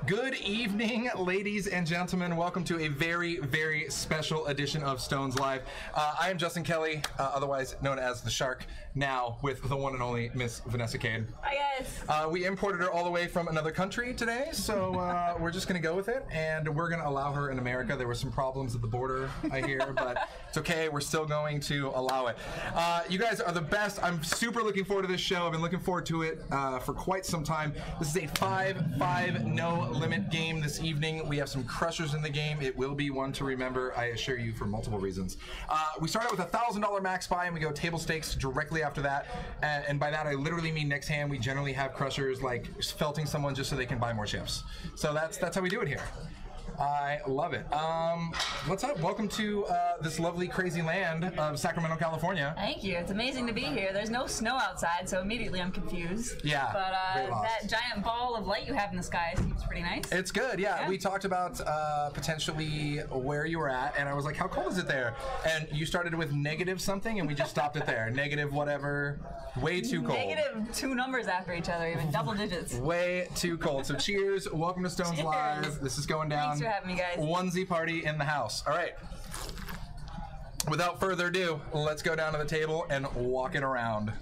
Good evening, ladies and gentlemen. Welcome to a very, very special edition of Stones Live. I am Justin Kelly, otherwise known as the Shark, now with the one and only Miss Vanessa Kade. Hi, guys. We imported her all the way from another country today, so we're just going to go with it, and we're going to allow her in America. There were some problems at the border, I hear, but it's okay. We're still going to allow it. You guys are the best. I'm super looking forward to this show. I've been looking forward to it for quite some time. This is a 5-5 no-limit game this evening. We have some crushers in the game. It will be one to remember, I assure you, for multiple reasons. We start out with a $1,000 max buy, and we go table stakes directly after that. And by that, I literally mean next hand, we generally have crushers like felting someone just so they can buy more chips. So that's how we do it here. I love it. What's up? Welcome to this lovely, crazy land of Sacramento, California. Thank you. It's amazing to be here. There's no snow outside, so immediately I'm confused. Yeah. But that giant ball of light you have in the sky seems pretty nice. It's good, yeah. We talked about potentially where you were at, and I was like, how cold is it there? And you started with negative something, and we just stopped it there. Negative whatever. Way too cold. Negative 2 numbers after each other, even double digits. Way too cold. So cheers. Welcome to Stones Live. This is going down. Thanks for having me, guys. Onesie party in the house. All right. Without further ado, let's go down to the table and walk it around.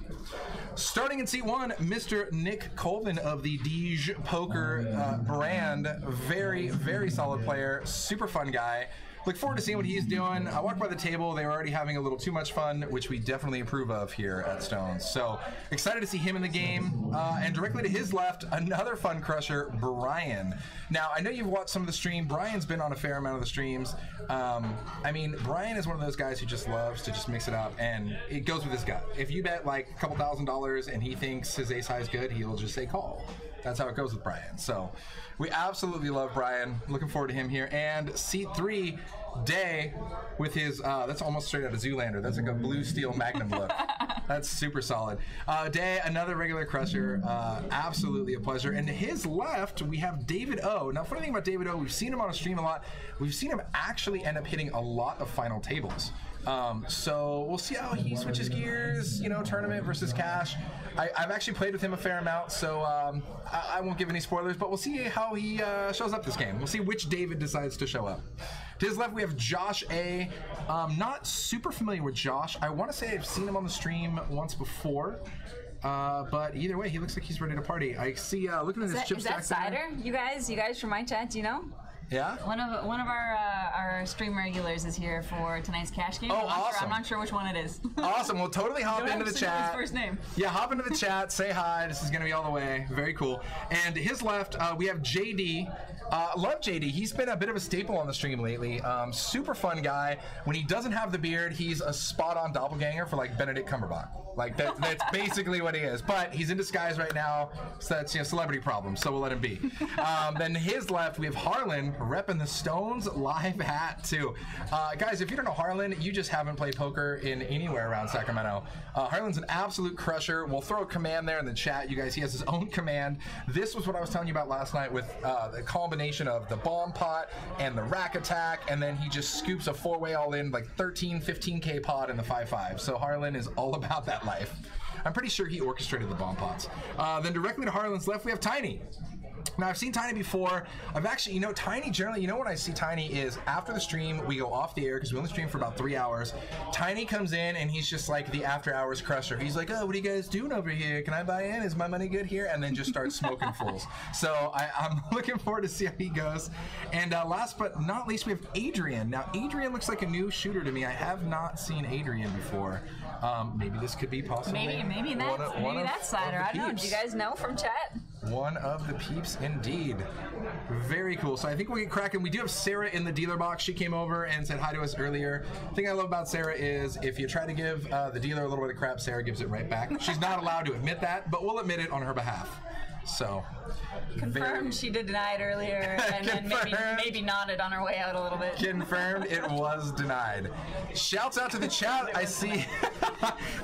Starting in seat 1, Mr. Nick Colvin of the Dij Poker brand. Very, very solid player. Super fun guy. Look forward to seeing what he's doing. I walked by the table. They were already having a little too much fun, which we definitely approve of here at Stones. So excited to see him in the game. And directly to his left, another fun crusher, Brian. Now, I know you've watched some of the stream. Brian's been on a fair amount of the streams. I mean, Brian is one of those guys who just loves to just mix it up, and it goes with his gut. If you bet like a couple $1,000s and he thinks his ace high is good, he'll just say call. That's how it goes with Brian. So we absolutely love Brian. Looking forward to him here. And seat 3, Day with his, that's almost straight out of Zoolander. That's like a blue steel Magnum look. That's super solid. Day, another regular crusher. Absolutely a pleasure. And to his left, we have David O. Now, funny thing about David O, we've seen him on a stream a lot. We've seen him actually end up hitting a lot of final tables. So we'll see how he switches gears, you know, tournament versus cash. I've actually played with him a fair amount, so I won't give any spoilers, but we'll see how he shows up this game. We'll see which David decides to show up. To his left, we have Josh A. Not super familiar with Josh. I want to say I've seen him on the stream once before. But either way, he looks like he's ready to party. I see, looking at his chip stack. Is that Cider? You guys from my chat, do you know? Yeah. One of our stream regulars is here for tonight's cash game. Oh, awesome! I'm not sure which one it is. Awesome. Well, totally hop into the chat. His first name. Yeah, hop into the chat. Say hi. This is gonna be all the way. Very cool. And to his left, we have JD. Love JD. He's been a bit of a staple on the stream lately. Super fun guy. When he doesn't have the beard, he's a spot-on doppelganger for like Benedict Cumberbatch. Like that's basically what he is. But he's in disguise right now, so that's celebrity problem. So we'll let him be. Then to his left, we have Harlan repping the Stones Live hat too. Guys, if you don't know Harlan, you just haven't played poker in anywhere around Sacramento. Harlan's an absolute crusher. We'll throw a command there in the chat, you guys. He has his own command. This was what I was telling you about last night with the combination of the bomb pot and the rack attack, and then he just scoops a 4-way all in, like 15K pot in the 5-5. So Harlan is all about that life. I'm pretty sure he orchestrated the bomb pots. Then directly to Harlan's left, we have Tiny. Now, I've seen Tiny before. I've actually, Tiny generally, when I see Tiny is after the stream, we go off the air because we only stream for about 3 hours. Tiny comes in and he's just like the after hours crusher. He's like, oh, what are you guys doing over here? Can I buy in? Is my money good here? And then just starts smoking fools. So I'm looking forward to see how he goes. And last but not least, we have Adrian. Now, Adrian looks like a new shooter to me. I have not seen Adrian before. Maybe this could be possibly maybe that's Cider. I don't know. Do you guys know from chat? One of the peeps, indeed. Very cool. So I think we'll get cracking. We do have Sarah in the dealer box. She came over and said hi to us earlier. The thing I love about Sarah is if you try to give the dealer a little bit of crap, Sarah gives it right back. She's not allowed to admit that, but we'll admit it on her behalf. So confirmed she did deny it earlier, and then maybe nodded on her way out a little bit. Confirmed it was denied. Shouts out to the chat. I see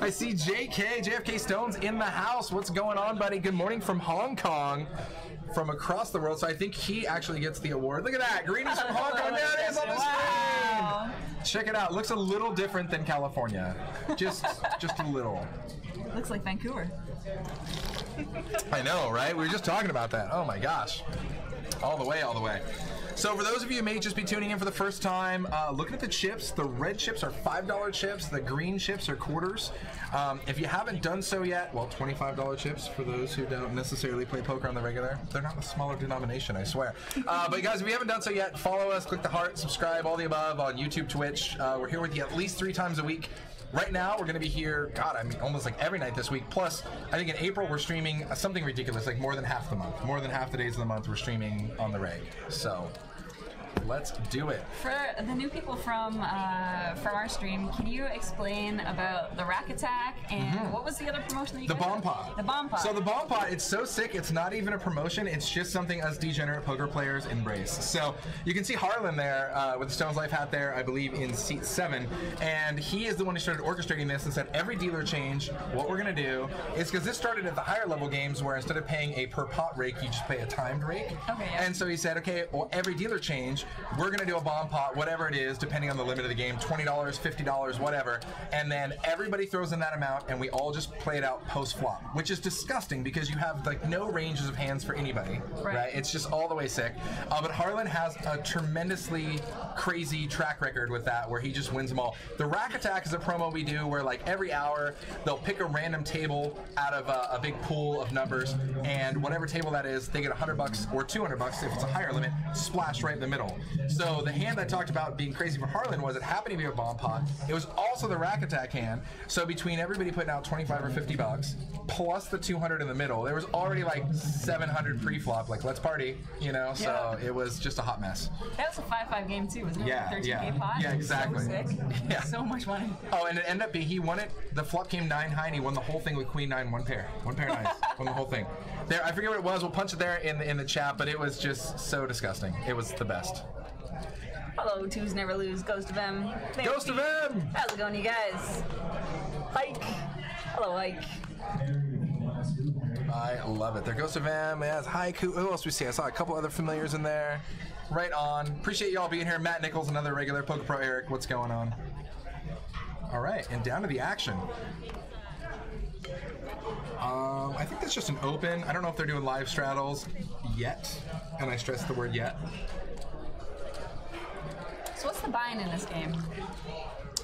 JFK Stones in the house. What's going on, buddy? Good morning from Hong Kong. From across the world, so I think he actually gets the award. Look at that, greetings from Hong Kong. There it is on the screen. Check it out. Looks a little different than California, just a little. Looks like Vancouver. I know, right? We were just talking about that. Oh my gosh. All the way, all the way. So for those of you who may just be tuning in for the first time, looking at the chips, the red chips are $5 chips, the green chips are quarters. If you haven't done so yet, well, $25 chips for those who don't necessarily play poker on the regular. They're not a smaller denomination, I swear. But guys, if you haven't done so yet, follow us, click the heart, subscribe, all the above on YouTube, Twitch. We're here with you at least 3 times a week. Right now, we're going to be here, God, I mean, almost like every night this week. Plus, I think in April, we're streaming something ridiculous, like more than half the month. More than half the days of the month, we're streaming on the reg. So, let's do it. For the new people from our stream, can you explain about the rack attack and what was the other promotion that you The bomb pot. The bomb pot. So the bomb pot, it's so sick, it's not even a promotion, it's just something us degenerate poker players embrace. So you can see Harlan there with the Stone's Life hat there, I believe in seat 7, and he is the one who started orchestrating this and said every dealer change, what we're going to do is, because this started at the higher level games where instead of paying a per pot rake, you just pay a timed rake. Okay, yeah. And so he said, okay, well, every dealer change, we're going to do a bomb pot, whatever it is, depending on the limit of the game, $20, $50, whatever, and then everybody throws in that amount, and we all just play it out post-flop, which is disgusting because you have like no ranges of hands for anybody, right? It's just all the way sick. But Harlan has a tremendously crazy track record with that, where he just wins them all. The rack attack is a promo we do where like every hour they'll pick a random table out of a big pool of numbers, and whatever table that is, they get $100 or $200 if it's a higher limit, splashed right in the middle. So the hand I talked about being crazy for Harlan was it happened to be a bomb pot. It was also the rack attack hand. So between everybody putting out $25 or $50 plus the 200 in the middle, there was already like 700 pre-flop. Like, let's party, you know. So it was just a hot mess. That was a 5-5 game too, wasn't it? Yeah, 13K pot. Yeah, exactly. So sick. Yeah. So much money. Oh, and it ended up being he won it. The flop came 9 high, and he won the whole thing with Queen 9, one pair nines, won the whole thing. There, I forget what it was. We'll punch it there in the chat, but it was just so disgusting. It was the best. Hello, Twos Never Lose, Ghost of M. Ghost of M! How's it going, you guys? Ike. Hello, Ike. I love it. There, Ghost of M. Yes, Haiku. Who else we see? I saw a couple other familiars in there. Right on. Appreciate y'all being here. Matt Nichols, another regular. Poker Pro Eric, what's going on? All right, and down to the action. I think that's just an open. I don't know if they're doing live straddles yet, and I stress the word yet. So what's the buy-in in this game?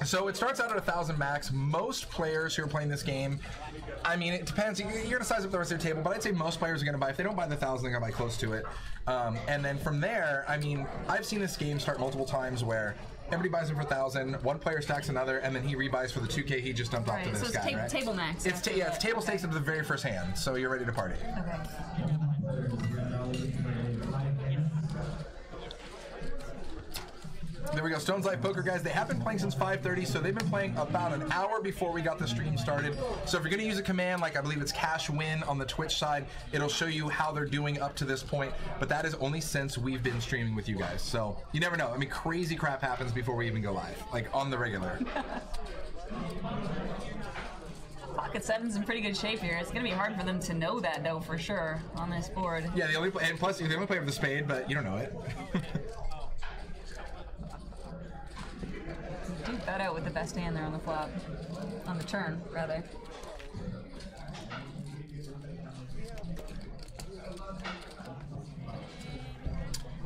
So it starts out at 1,000 max. Most players who are playing this game, I mean, it depends. You're going to size up the rest of your table, but I'd say most players are going to buy. If they don't buy the 1,000, they're going to buy close to it. And then from there, I mean, I've seen this game start multiple times where everybody buys in for 1,000, one player stacks another, and then he rebuys for the 2K he just dumped off to this so it's guy, right? Table max. It's it's table stakes up to the very first hand, so you're ready to party. Okay. There we go. Stone's Life Poker, guys. They have been playing since 5:30, so they've been playing about an hour before we got the stream started. So if you're going to use a command, like I believe it's Cash Win on the Twitch side, it'll show you how they're doing up to this point. But that is only since we've been streaming with you guys. So you never know. I mean, crazy crap happens before we even go live, like on the regular. Pocket 7's in pretty good shape here. It's going to be hard for them to know that, though, for sure, on this board. Yeah, and plus, they only play with the spade, but you don't know it. Duke that out with the best hand there on the flop. On the turn, rather.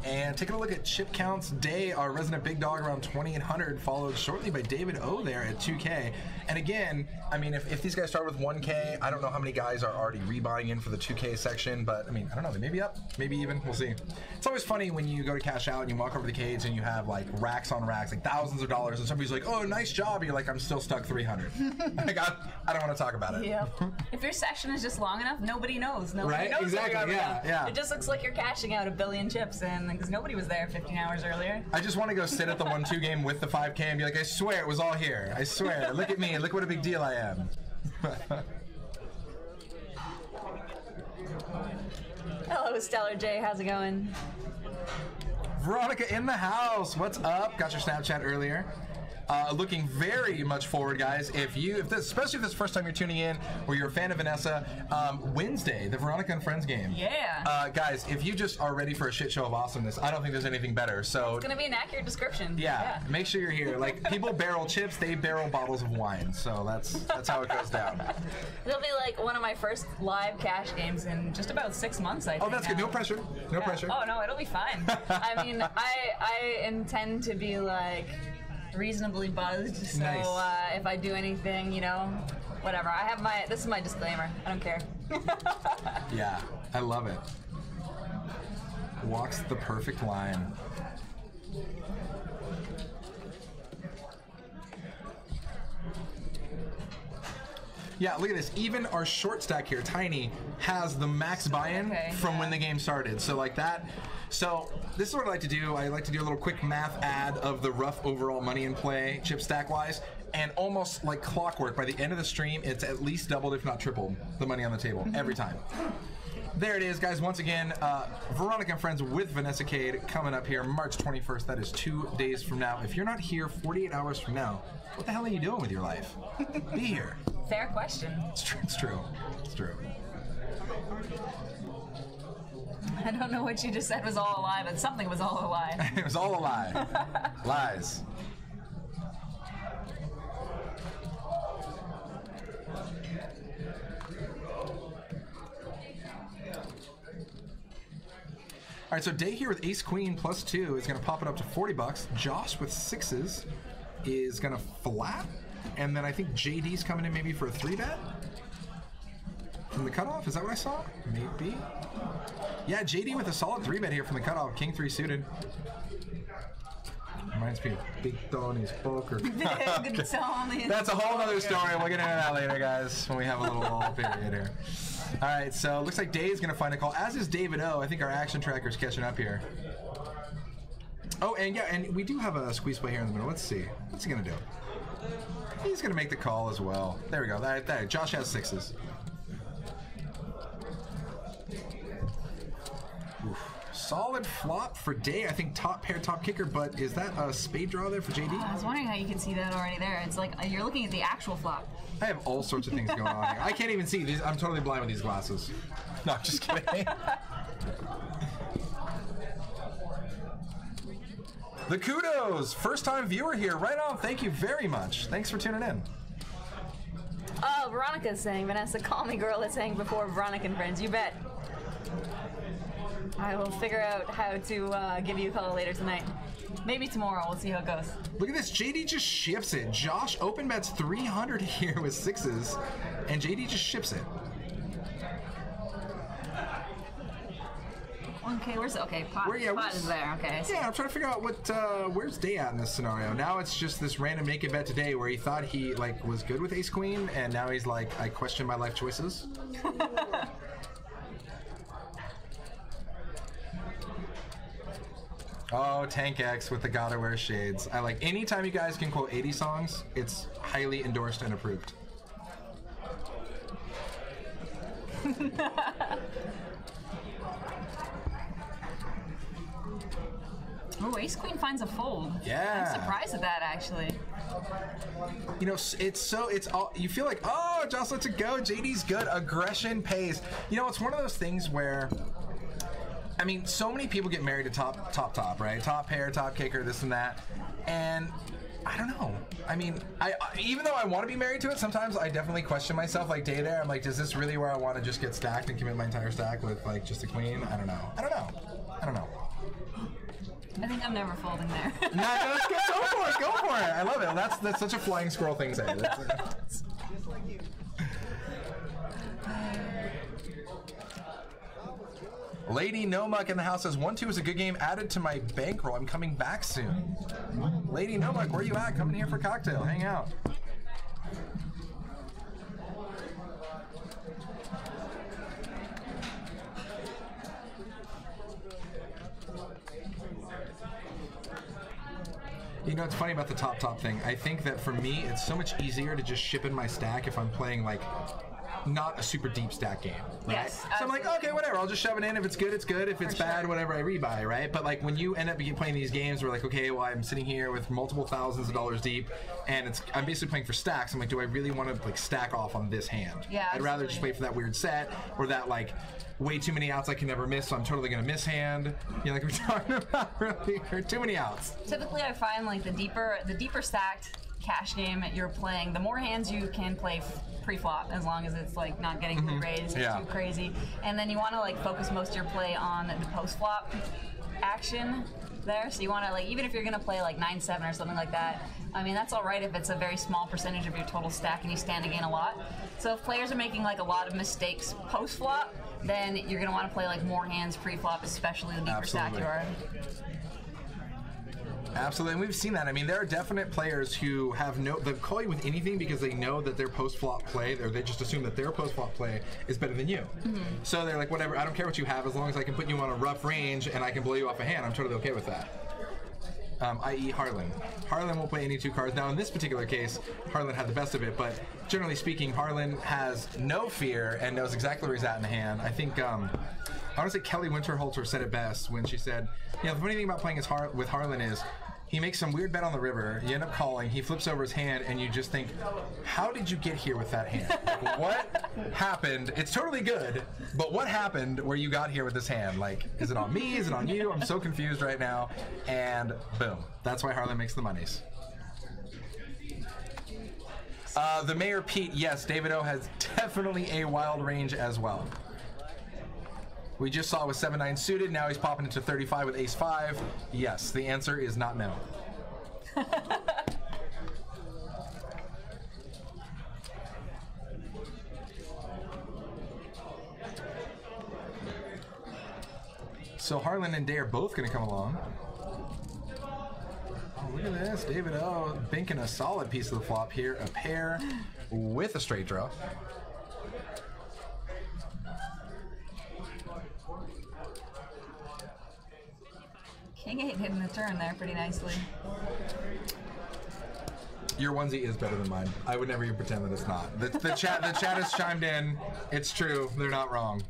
And taking a look at chip counts, Day, our resident big dog, around 2,800, followed shortly by David O there at 2K. And again, I mean, if these guys start with 1K, I don't know how many guys are already rebuying in for the 2K section, but I mean, I don't know, they may be up, maybe even, we'll see. It's always funny when you go to cash out and you walk over the cage and you have like racks on racks, like thousands of dollars, and somebody's like, oh, nice job, and you're like, I'm still stuck 300. Like, I don't want to talk about it. Yeah. If your session is just long enough, nobody knows. Nobody knows. Exactly, yeah. It just looks like you're cashing out 1 billion chips, and because nobody was there 15 hours earlier. I just want to go sit at the 1-2 game with the 5K and be like, I swear it was all here. I swear. Look at me. Look what a big deal I am. Hello, Stellar J. How's it going? Veronica in the house. What's up? Got your Snapchat earlier. Looking very much forward, guys. Especially if this is the first time you're tuning in, or you're a fan of Vanessa, Wednesday, the Veronica and Friends game. Yeah. Guys, if you just are ready for a shit show of awesomeness, I don't think there's anything better. So it's gonna be an accurate description. Yeah. Make sure you're here. Like, people barrel chips, they barrel bottles of wine. So that's how it goes down. It'll be like one of my first live cash games in just about 6 months, I think. Oh, that's good. No pressure. No pressure. Oh no, it'll be fine. I mean, I intend to be like reasonably buzzed, so nice. If I do anything, you know, whatever. This is my disclaimer. I don't care. Yeah, I love it. Walks the perfect line. Yeah, look at this. Even our short stack here, Tiny, has the max buy-in from when the game started. So like that. So this is what I like to do. I like to do a little quick math add of the rough overall money in play, chip stack-wise, and almost like clockwork, by the end of the stream, it's at least doubled, if not tripled, the money on the table every time. There it is, guys. Once again, Veronica and Friends with Vanessa Kade coming up here March 21st. That is 2 days from now. If you're not here 48 hours from now, what the hell are you doing with your life? Be here. Fair question. It's true. It's true. It's true. I don't know what you just said was all a lie, but something was all a lie. It was all a lie. Lies. All right, so Day here with Ace Queen plus 2 is going to pop it up to $40. Josh with 6s is going to flat, and then I think JD's coming in maybe for a 3-bet from the cutoff. Is that what I saw? Maybe. Yeah, JD with a solid 3-bet here from the cutoff. King 3 suited. Reminds me of Big Tony's poker. Big Tony. That's a whole other story. We'll get into that later, guys, when we have a little lull period here. All right, so it looks like Day is going to find a call, as is David O. I think our action tracker's catching up here. Oh, and yeah, and we do have a squeeze play here in the middle. Let's see. What's he going to do? He's going to make the call as well. There we go. That Josh has 6s. Oof. Solid flop for Day. I think top pair, top kicker, but is that a spade draw there for JD? I was wondering how you can see that already there. It's like you're looking at the actual flop. I have all sorts of things going on here. I can't even see these. I'm totally blind with these glasses. No, just kidding. The kudos. First time viewer here. Right on. Thank you very much. Thanks for tuning in. Oh, Veronica's saying, Vanessa, call me girl. It's saying before Veronica and Friends. You bet. I will figure out how to give you a call later tonight. Maybe tomorrow. We'll see how it goes. Look at this. JD just ships it. Josh open bets 300 here with 6s, and JD just ships it. Okay, where's okay? Pot, pot is there. Okay. Yeah, I'm trying to figure out where's Day at in this scenario. Now it's just this random make it bet today where he thought he like was good with Ace Queen, and now he's like, I question my life choices. Oh, Tank X with the Gotta Wear Shades. I like anytime you guys can quote 80 songs, it's highly endorsed and approved. Oh, Ace Queen finds a fold. Yeah. I'm surprised at that, actually. You know, it's all, you feel like, oh, Josh lets it go. JD's good. Aggression pays. You know, it's one of those things where, I mean, so many people get married to top, right? Top pair, top kicker, this and that. And I don't know. I mean, I even though I want to be married to it, sometimes I definitely question myself. Like Day there, I'm like, is this really where I want to just get stacked and commit my entire stack with like just a queen? I don't know. I think I'm never folding there. No, go for it. I love it. That's such a flying squirrel thing to say. Just like you. Lady Nomuck in the house says 1-2 is a good game. Added to my bankroll. I'm coming back soon. Lady Nomuck, where you at? Coming here for a cocktail. Hang out. You know, it's funny about the top thing. I think that for me, it's so much easier to just ship in my stack if I'm playing like not a super deep stack game. Right? Yes, so I'm like, okay, whatever. I'll just shove it in. If it's good, it's good. If it's bad, whatever, I rebuy, right? But like when you end up playing these games where like, okay, well, I'm sitting here with multiple thousands of dollars deep, and I'm basically playing for stacks. I'm like, do I really want to like stack off on this hand? Yeah, I'd rather just wait for that weird set or that like way too many outs I can never miss, so I'm totally gonna miss hand. You know, like we're talking about earlier, too many outs. Typically, I find like the deeper stacked cash game you're playing, the more hands you can play pre-flop, as long as it's like not getting re-raised too crazy. And then you want to like focus most of your play on the post-flop action there. So you want to like, even if you're gonna play like 9-7 or something like that, I mean that's all right if it's a very small percentage of your total stack and you stand to gain a lot. So if players are making like a lot of mistakes post-flop, then you're gonna want to play like more hands pre-flop, especially the deeper stack you are. Absolutely, and we've seen that. I mean, there are definite players who have they'll call you with anything because they know that their post-flop play, or they just assume that their post-flop play is better than you. So they're like, whatever, I don't care what you have, as long as I can put you on a rough range and I can blow you off a hand, I'm totally okay with that. I.e. Harlan. Harlan will play any two cards. Now, in this particular case, Harlan had the best of it, but generally speaking, Harlan has no fear and knows exactly where he's at in the hand. I think, I want to say Kelly Winterhalter said it best when she said, you know, the funny thing about playing with Harlan is, he makes some weird bet on the river, you end up calling, he flips over his hand, and you just think, how did you get here with that hand? Like, what happened? It's totally good, but what happened where you got here with this hand? Like, is it on me? Is it on you? I'm so confused right now. And boom. That's why Harlan makes the monies. The Mayor Pete, yes, David O has definitely a wild range as well. We just saw with 7-9 suited, now he's popping into 35 with ace-5. Yes, the answer is not no. So Harlan and Day are both going to come along. Oh, look at this, David O banking a solid piece of the flop here. A pair with a straight draw. King 8 hitting the turn there pretty nicely. Your onesie is better than mine. I would never even pretend that it's not. The chat has chimed in. It's true. They're not wrong.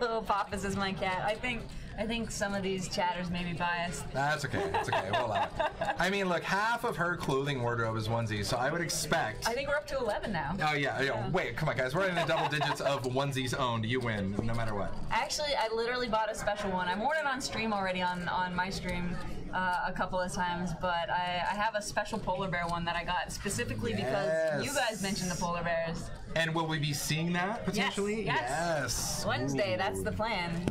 Little Papas is my cat. I think some of these chatters may be biased. That's okay. That's okay. We'll allow it. I mean, look, half of her clothing wardrobe is onesies, so I would expect. I think we're up to 11 now. Oh yeah. Wait, come on, guys. We're in the double digits of onesies owned. You win, no matter what. Actually, I literally bought a special one. I'm worn it on stream already on my stream a couple of times, but I have a special polar bear one that I got specifically because you guys mentioned the polar bears. And will we be seeing that potentially? Yes. Wednesday. Ooh. That's the plan.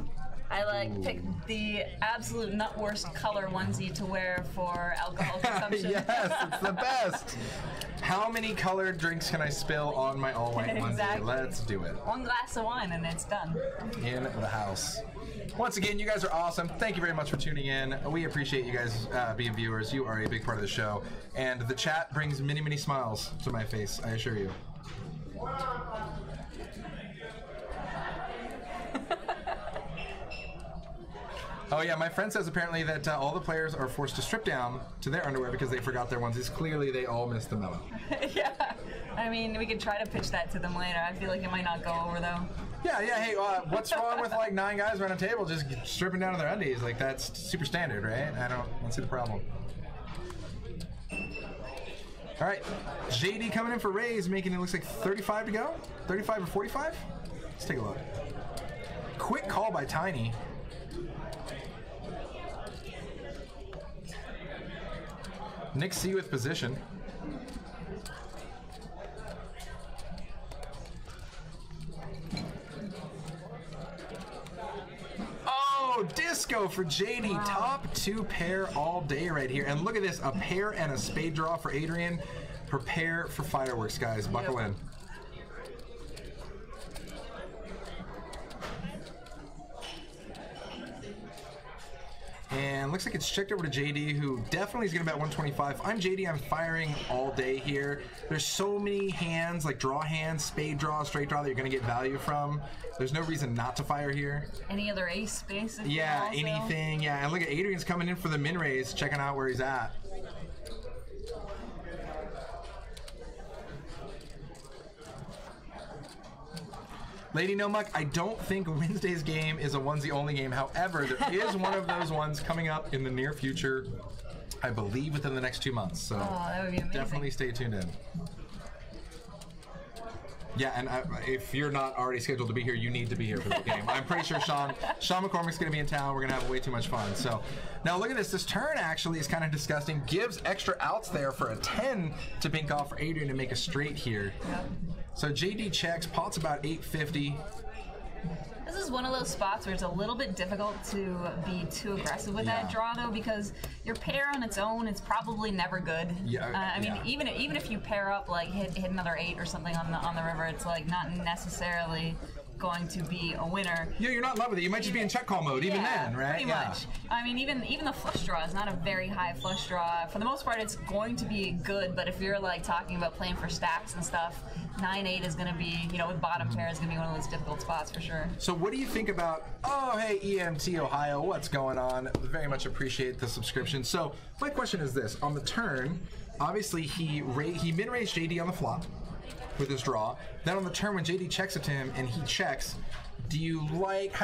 I picked the absolute nut worst color onesie to wear for alcohol consumption. Yes, it's the best. How many colored drinks can I spill on my all-white onesie? Exactly. Let's do it. One glass of wine and it's done. In the house. Once again, you guys are awesome. Thank you very much for tuning in. We appreciate you guys being viewers. You are a big part of the show. And the chat brings many, many smiles to my face, I assure you. Oh yeah, my friend says apparently that all the players are forced to strip down to their underwear because they forgot their onesies. Clearly, they all missed the memo. Yeah, I mean, we could try to pitch that to them later. I feel like it might not go over though. Yeah. Hey, what's wrong with like 9 guys around a table just stripping down to their undies? Like that's super standard, right? I don't see the problem. All right, JD coming in for raise, making it looks like 35 to go. 35 or 45? Let's take a look. Quick call by Tiny. Nick C with position. Oh, disco for JD. Wow. Top 2 pair all day right here. And look at this, a pair and a spade draw for Adrian. Prepare for fireworks, guys. Buckle in. And looks like it's checked over to JD, who definitely is going to bet 125. I'm JD. I'm firing all day here. There's so many hands, like draw hands, spade draw, straight draw, that you're going to get value from. There's no reason not to fire here. Any other ace space? Yeah, anything. Yeah, and look at Adrian's coming in for the min raise, checking out where he's at. Lady No Muck, I don't think Wednesday's game is a onesie only game. However, there is one of those ones coming up in the near future, I believe within the next 2 months. So that would be amazing. Definitely stay tuned in. Yeah, and if you're not already scheduled to be here, you need to be here for the game. I'm pretty sure Sean McCormick's going to be in town. We're going to have way too much fun. So now look at this. This turn actually is kind of disgusting. Gives extra outs there for a 10 to pink off for Adrian to make a straight here. Yep. So JD checks. Pot's about 850. This is one of those spots where it's a little bit difficult to be too aggressive with that draw, though, because your pair on its own, it's probably never good. Yeah, I mean, even if you pair up, like hit another 8 or something on the river, it's like not necessarily going to be a winner. Yeah, you're not in love with it. You might just be in check call mode even then, right? Pretty much. I mean, even the flush draw is not a very high flush draw. For the most part, it's going to be good, but if you're like talking about playing for stacks and stuff, 9-8 is going to be, with bottom pair is going to be one of those difficult spots for sure. So what do you think about, oh, hey, EMT Ohio, what's going on? Very much appreciate the subscription. So my question is this. On the turn, obviously he min-raised JD on the flop with his draw. Then on the turn when JD checks it to him and he checks, how do you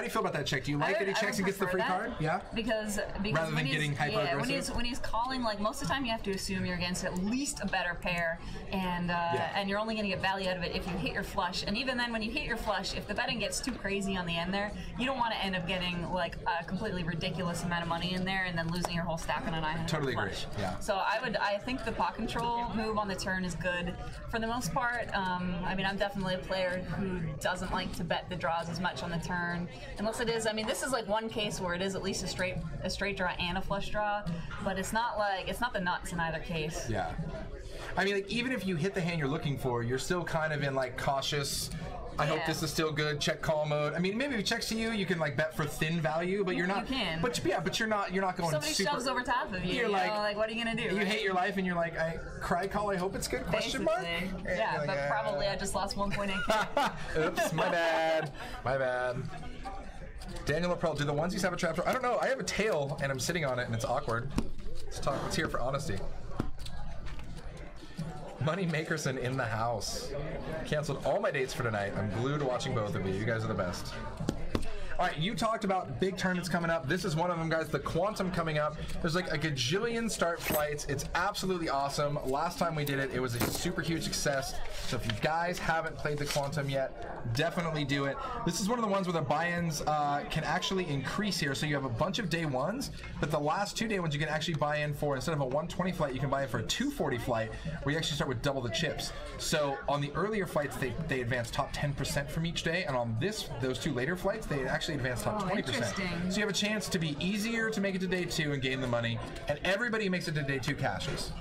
feel about that check? Do you like that he checks and gets the free card? Yeah? Because rather than getting hyper-aggressive? when he's calling, like most of the time you have to assume you're against at least a better pair, and you're only going to get value out of it if you hit your flush. And even then, when you hit your flush, if the betting gets too crazy on the end there, you don't want to end up getting like a completely ridiculous amount of money in there and then losing your whole stack on a 900 Totally flush. agree. Yeah. So I think the pot control move on the turn is good. For the most part, I mean, I'm definitely a player who doesn't like to bet the draws as much on the turn, unless it is. I mean, this is like one case where it is at least a straight draw and a flush draw, but it's not the nuts in either case. Yeah. I mean, like even if you hit the hand you're looking for, you're still kind of in like cautious. I hope this is still good. Check call mode. I mean, maybe if it checks to you, you can like bet for thin value, but you're not. You can. But you're not going. Somebody super, shoves over top of you. You're like, what are you gonna do? You hate your life, and you're like, I cry call. I hope it's good. Question mark. Yeah, but probably I just lost 1.8K. Oops, my bad. My bad. Daniel April, do the onesies have a trap door? I don't know. I have a tail, and I'm sitting on it, and it's awkward. Let's hear for honesty. Money Makerson in the house. Canceled all my dates for tonight. I'm glued to watching both of you. You guys are the best. All right, you talked about big tournaments coming up. This is one of them, guys. The Quantum coming up. There's like a gajillion start flights. It's absolutely awesome. Last time we did it, it was a super huge success. So if you guys haven't played the Quantum yet, definitely do it. This is one of the ones where the buy-ins can actually increase here. So you have a bunch of day ones, but the last 2 day ones you can actually buy in for, instead of a 120 flight, you can buy in for a 240 flight, where you actually start with double the chips. So on the earlier flights, they advance top 10% from each day, and on those 2 later flights, they actually advance top 20%. So you have a chance to be easier to make it to day 2 and gain the money, and everybody who makes it to day 2 cashes,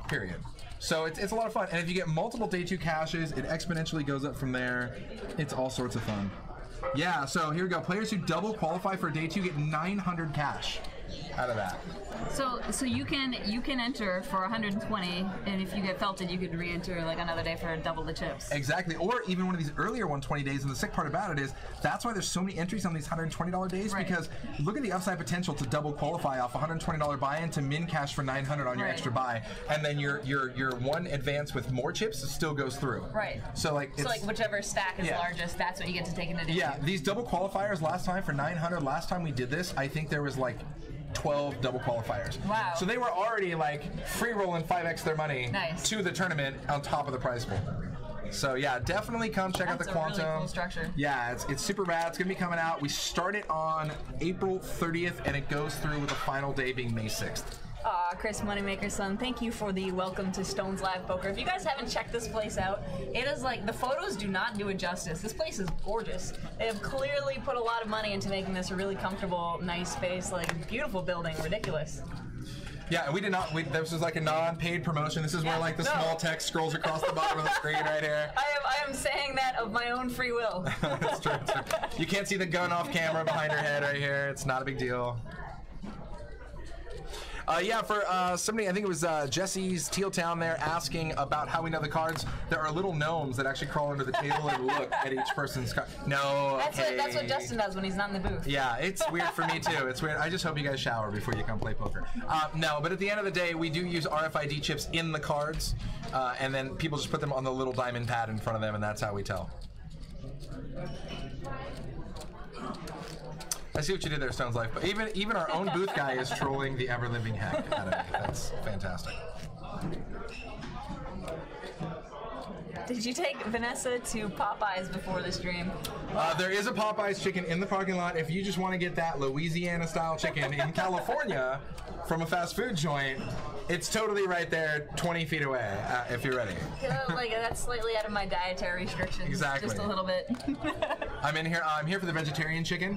period. So it's a lot of fun, and if you get multiple day 2 caches, it exponentially goes up from there. It's all sorts of fun. Yeah, so here we go. Players who double qualify for day 2 get 900 cash out of that. So you can enter for 120, and if you get felted, you could re-enter like another day for double the chips. Exactly, or even one of these earlier 120 days. And the sick part about it is that's why there's so many entries on these $120 days, because look at the upside potential to double qualify off $120 buy-in to min cash for 900 on your extra buy, and then your one advance with more chips still goes through. Right. So like whichever stack is largest, that's what you get to take into day 2. Yeah, these double qualifiers last time for 900. Last time we did this, I think there was like 12 double qualifiers. Wow. So they were already like free rolling 5x their money to the tournament on top of the prize pool. So yeah, definitely come check out the Quantum. That's a really cool structure. Yeah, it's super rad. It's gonna be coming out. We start it on April 30th, and it goes through with the final day being May 6th. Chris Moneymaker's son, thank you for the welcome to Stone's Live Poker. If you guys haven't checked this place out, it is like, the photos do not do it justice. This place is gorgeous. They have clearly put a lot of money into making this a really comfortable, nice space, like beautiful building, ridiculous. Yeah, and we did not. This was like a non-paid promotion. This is where like the small text scrolls across the bottom of the screen right here. I am saying that of my own free will. That's true. You can't see the gun off camera behind her head right here. It's not a big deal. Yeah, for somebody, I think it was Jesse's Teal Town there, asking about how we know the cards. There are little gnomes that actually crawl under the table and look at each person's card. No, that's what Justin does when he's not in the booth. Yeah, it's weird for me too. It's weird. I just hope you guys shower before you come play poker. No, but at the end of the day, we do use RFID chips in the cards, and then people just put them on the little diamond pad in front of them, and that's how we tell. I see what you did there, Stone's Life. But even our own booth guy is trolling the ever-living heck out of me. That's fantastic. Did you take Vanessa to Popeyes before the stream? There is a Popeyes chicken in the parking lot. If you just want to get that Louisiana-style chicken in California from a fast food joint, it's totally right there, 20 feet away, if you're ready. Like, that's slightly out of my dietary restrictions. Exactly. Just a little bit. I'm here for the vegetarian chicken.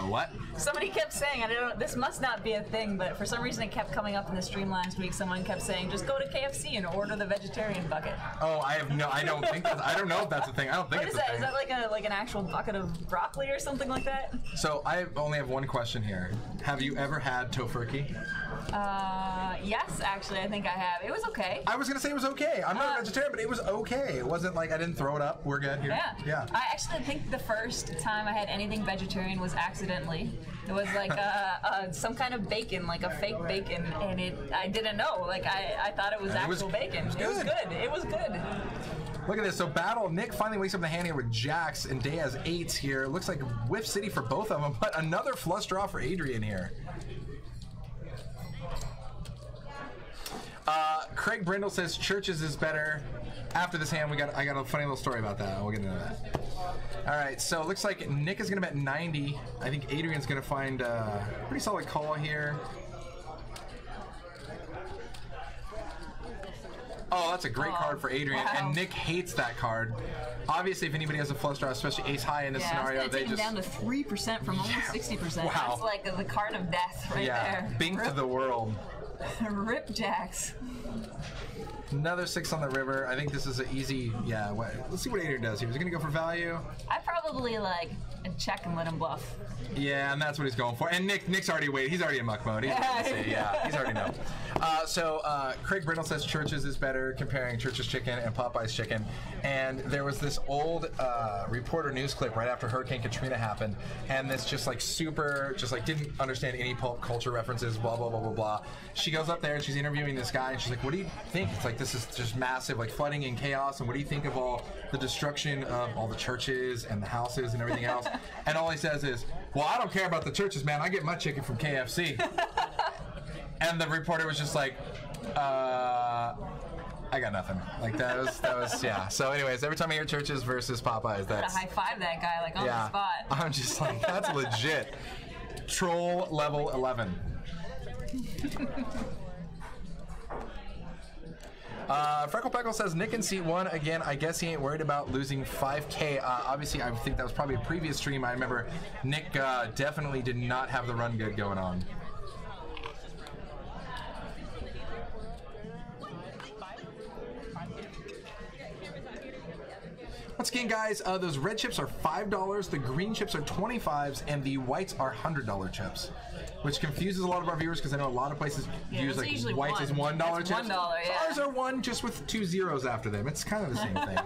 What? Somebody kept saying, I don't know, this must not be a thing, but for some reason it kept coming up in the stream last week. Someone kept saying, just go to KFC and order the vegetarian bucket. Oh, I don't think I don't know if that's a thing. I don't think what it's is a that? thing. Is that like an actual bucket of broccoli or something like that? So I only have one question here. Have you ever had tofurkey? Yes, actually, I think I have. It was okay. I was gonna say it was okay. I'm not a vegetarian, but it was okay. It wasn't like I didn't throw it up. We're good here. Yeah. I actually think the first time I had anything vegetarian was accidentally. It was like some kind of bacon, like a fake bacon, and I didn't know. Like I thought it was actual bacon. It was good. It was good. Look at this. So battle. Nick finally wakes up in the hand here with jacks, and Day has 8s here. Looks like Whiff City for both of them, but another flush draw for Adrian here. Craig Brindle says Churches is better. After this hand, I got a funny little story about that. We'll get into that. All right, so it looks like Nick is going to bet 90. I think Adrian's going to find a pretty solid call here. Oh, that's a great card for Adrian, and Nick hates that card. Obviously, if anybody has a flush draw, especially ace high in this scenario, they just down to 3% from almost 60%. Wow. That's like the card of death right there. Bink to the world. Rip jacks. Another 6 on the river. I think this is an easy, let's see what Adrian does here. Is he going to go for value? I probably check and let him bluff. Yeah, and that's what he's going for. And Nick's already waiting. He's already in muck mode. He's already know. So Craig Brindle says Churches is better, comparing Church's chicken and Popeye's chicken. And there was this old reporter news clip right after Hurricane Katrina happened, and this just didn't understand any pulp culture references, blah blah blah blah blah. She goes up there and she's interviewing this guy, and she's like, "What do you think?" It's like, this is just massive, like flooding and chaos. And what do you think of all the destruction of all the churches and the houses and everything else? And all he says is, "Well, I don't care about the churches, man. I get my chicken from KFC." And the reporter was just like, I got nothing. Like that was yeah. So anyways, every time I hear Churches versus Popeyes, that's high five that guy on the spot. I'm just like, that's legit. Troll level 11. Freckle Peckle says Nick in seat 1 again. I guess he ain't worried about losing 5K. Obviously, I think that was probably a previous stream. I remember Nick definitely did not have the run good going on. Once again, guys, those red chips are $5, the green chips are $25s, and the whites are $100 chips, which confuses a lot of our viewers because I know a lot of places use like whites as $1 chips. $1, yeah. So ours are 1 just with 2 zeros after them. It's kind of the same thing.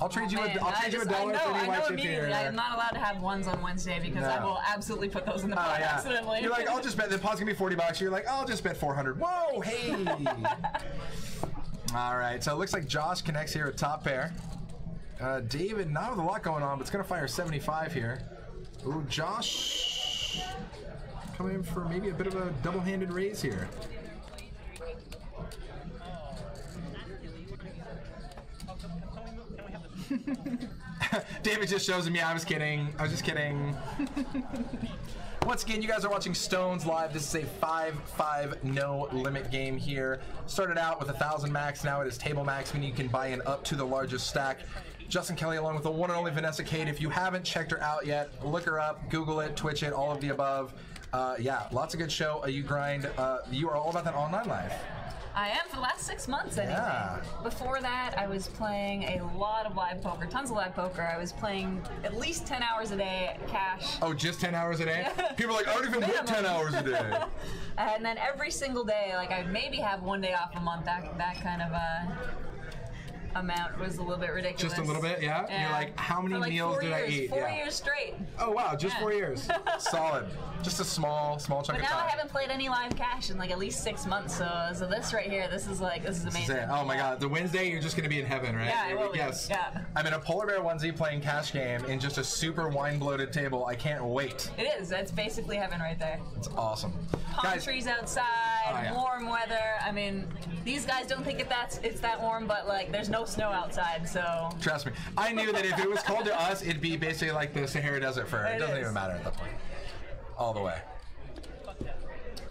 I'll trade you $1 for any white chip here. I'm not allowed to have ones on Wednesday because I will absolutely put those in the pot accidentally. You're like, I'll just bet the pot's gonna be $40. You're like, I'll just bet 400. Whoa, hey. All right, so it looks like Josh connects here at top pair. David, not with a lot going on, but it's going to fire 75 here. Ooh, Josh coming in for maybe a bit of a double-handed raise here. David just shows him, I was kidding. I was just kidding. Once again, you guys are watching Stones Live. This is a 5-5 no limit game here. Started out with 1,000 max. Now it is table max, meaning you can buy in up to the largest stack. Justin Kelly along with the one and only Vanessa Kade. If you haven't checked her out yet, look her up, Google it, Twitch it, all of the above. Lots of good show. You grind. You are all about that online life. I am for the last 6 months anyway. Yeah. Before that, I was playing a lot of live poker, tons of live poker. I was playing at least 10 hours a day cash. Oh, just 10 hours a day? Yeah. People are like, I don't even get 10 hours a day. And then every single day, like I maybe have one day off a month, that kind of amount was a little bit ridiculous. Just a little bit, yeah? Yeah. You're like, how many For like meals did I eat? 4 years straight. Oh, wow, just Yeah. 4 years. Solid. Just a small chunk But of now time. I haven't played any live cash in like at least 6 months, so this right here, this is amazing. This is it. Oh my god, the Wednesday you're just gonna be in heaven, right? Yeah, I will be. Yes. Yeah. I'm in a polar bear onesie playing cash game in just a super wine bloated table. I can't wait. It is. That's basically heaven right there. It's awesome. Palm trees outside, Oh, yeah. warm weather. I mean, these guys don't think it's that warm, but like there's no snow outside, so. Trust me. I knew that if it was cold to us, it'd be basically like the Sahara Desert for her. It doesn't even matter at that point. All the way.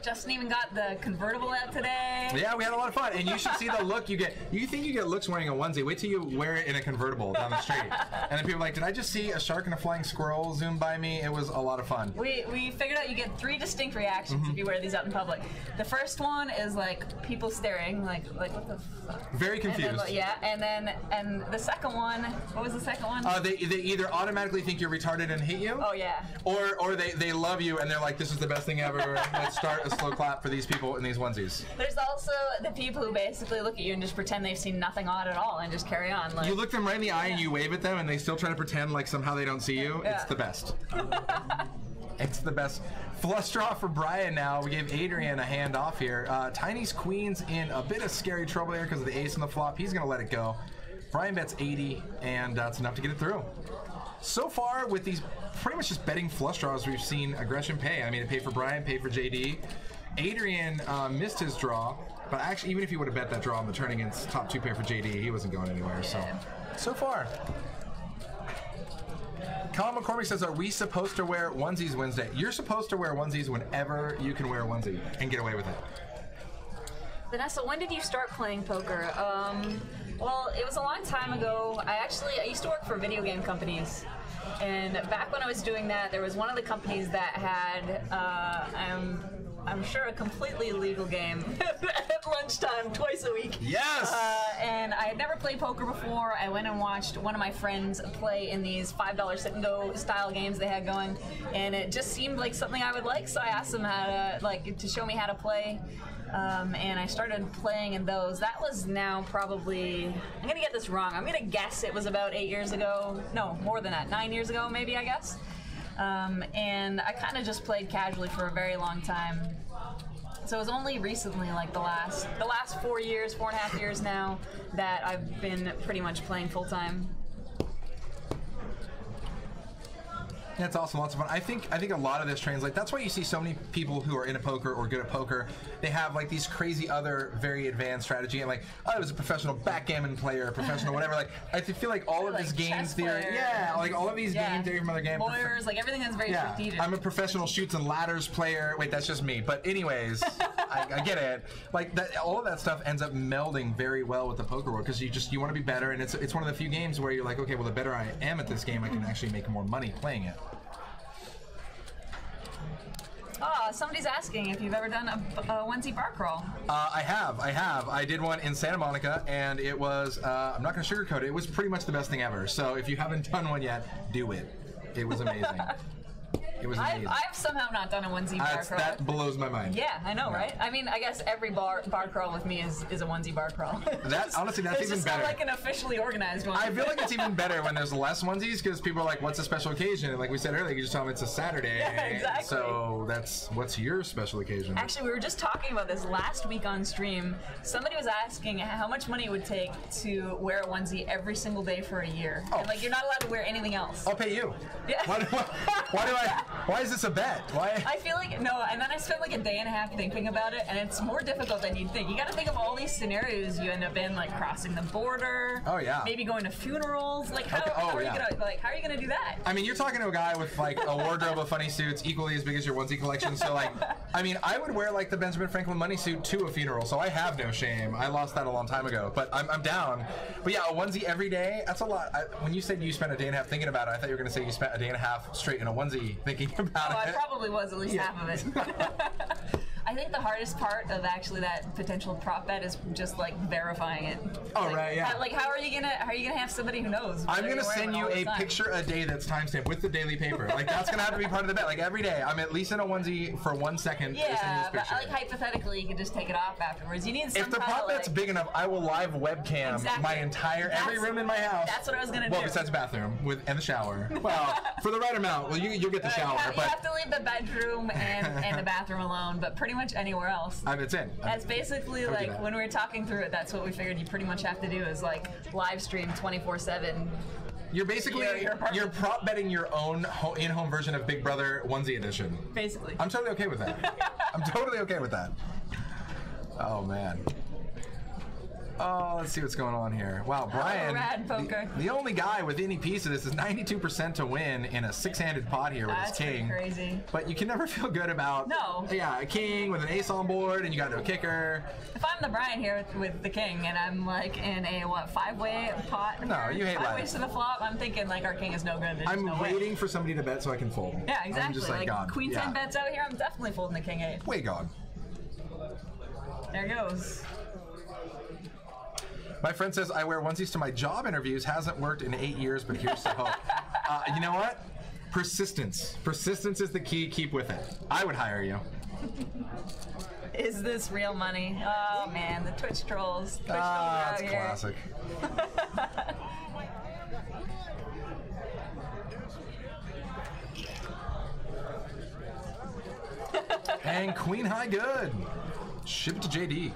Justin even got the convertible out today. Yeah, we had a lot of fun, and you should see the look you get. You think you get looks wearing a onesie. Wait till you wear it in a convertible down the street. And then people are like, did I just see a shark and a flying squirrel zoom by me? It was a lot of fun. We figured out you get 3 distinct reactions if you wear these out in public. The first one is like people staring, like what the fuck? Very confused. And the second one, what was the second one? They either automatically think you're retarded and hate you. Oh yeah. Or they love you and they're like, this is the best thing ever. Let's start a slow clap for these people in these onesies. There's also the people who basically look at you and just pretend they've seen nothing odd at all and just carry on. Like, You look them right in the eye and you wave at them and they still try to pretend like somehow they don't see you. Yeah. It's the best. It's the best. Flush draw for Brian now. We gave Adrian a hand off here. Tiny's Queen's in a bit of scary trouble here because of the ace on the flop. He's going to let it go. Brian bets 80, and that's enough to get it through. So far, with these pretty much just betting flush draws, we've seen aggression pay. I mean, it paid for Brian, paid for JD. Adrian missed his draw, but actually, even if he would have bet that draw on the turn against top 2 pair for JD, he wasn't going anywhere. So far. Colin McCormick says, are we supposed to wear onesies Wednesday? You're supposed to wear onesies whenever you can wear a onesie and get away with it. Vanessa, when did you start playing poker? Well, it was a long time ago. I used to work for video game companies. And back when I was doing that, there was one of the companies that had, I'm sure, a completely illegal game at lunchtime twice a week. Yes! And I had never played poker before. I went and watched one of my friends play in these $5 sit-and-go style games they had going, and it just seemed like something I would like, so I asked them to show me how to play. And I started playing in those. That was now probably, I'm going to get this wrong. I'm going to guess it was about 8 years ago. No, more than that. 9 years ago, maybe, I guess. And I kind of just played casually for a very long time. So it was only recently, like the last 4 years, 4.5 years now, that I've been pretty much playing full-time. That's awesome, lots of fun. I think a lot of this translates. That's why you see so many people who are into poker or good at poker. They have like these crazy other very advanced strategy and like, oh, I was a professional backgammon player, professional whatever. Like I feel like all of this game theory, like all of these game theory from other games. Lawyers, like everything that's very strategic. I'm a professional shoots and ladders player. Wait, that's just me. But anyways, I get it. Like that, all of that stuff ends up melding very well with the poker world because you want to be better, and it's one of the few games where you're like, okay, well the better I am at this game, I can actually make more money playing it. Somebody's asking if you've ever done a onesie bar crawl. I have. I did one in Santa Monica, and it was, I'm not going to sugarcoat it, it was pretty much the best thing ever. So if you haven't done one yet, do it. It was amazing. It was amazing. I've somehow not done a onesie bar crawl. That blows my mind. Yeah, I know, right? I mean, I guess every bar crawl with me is a onesie bar crawl. Honestly, that's even better. It's just not like an officially organized one. I feel like it's even better when there's less onesies because people are like, what's a special occasion? And like we said earlier, you just tell them it's a Saturday. Yeah, exactly. So what's your special occasion? Actually, we were just talking about this last week on stream. Somebody was asking how much money it would take to wear a onesie every single day for a year. Oh. And like, you're not allowed to wear anything else. I'll pay you. Yeah. Why is this a bet? Why? I feel like, no, and then I spent like a day and a half thinking about it, and it's more difficult than you'd think. You gotta think of all these scenarios you end up in, like crossing the border. Oh, yeah. Maybe going to funerals. Like, how are you gonna do that? I mean, you're talking to a guy with like a wardrobe of funny suits equally as big as your onesie collection, so like, I mean, I would wear like the Benjamin Franklin money suit to a funeral, so I have no shame. I lost that a long time ago, but I'm down. But yeah, a onesie every day, that's a lot. When you said you spent a day and a half thinking about it, I thought you were gonna say you spent a day and a half straight in a onesie thinking about it. I probably was at least half of it. I think the hardest part of actually that potential prop bet is just like verifying it. Oh, like, right, yeah. How are you gonna have somebody who knows? I'm gonna send you a picture a day that's timestamped with the daily paper. Like that's gonna have to be part of the bet. Like every day, I'm at least in a onesie for 1 second. Yeah, but like hypothetically, you can just take it off afterwards. You need some. If the prop bet's big enough, I will live webcam my entire every room in my house. That's what I was gonna do. Well, besides the bathroom and the shower. Well, for the right amount. Well, you'll get the shower. You have to leave the bedroom and the bathroom alone, but pretty much anywhere else. It's in. That's basically like when we were talking through it. That's what we figured you pretty much have to do is like live stream 24/7. You're basically you're prop betting your own in-home version of Big Brother onesie edition. Basically. I'm totally okay with that. I'm totally okay with that. Oh man. Oh, let's see what's going on here. Wow, Brian, rad poker. The only guy with any piece of this is 92% to win in a 6-handed pot here with his king. That's crazy. But you can never feel good about a king with an ace on board and you got no kicker. If I'm the Brian here with the king and I'm like in a 5-way pot, no, you hate 5 ways to the flop, I'm thinking like our king is no good. I'm waiting for somebody to bet so I can fold. Yeah, exactly. I'm just like God. Queen 10 bets out here, I'm definitely folding the king 8. Way gone. There goes. My friend says, I wear onesies to my job interviews. Hasn't worked in 8 years, but here's to hope. You know what? Persistence. Persistence is the key. Keep with it. I would hire you. Is this real money? Oh, man. The Twitch trolls. That's classic. And Queen High good. Ship it to JD.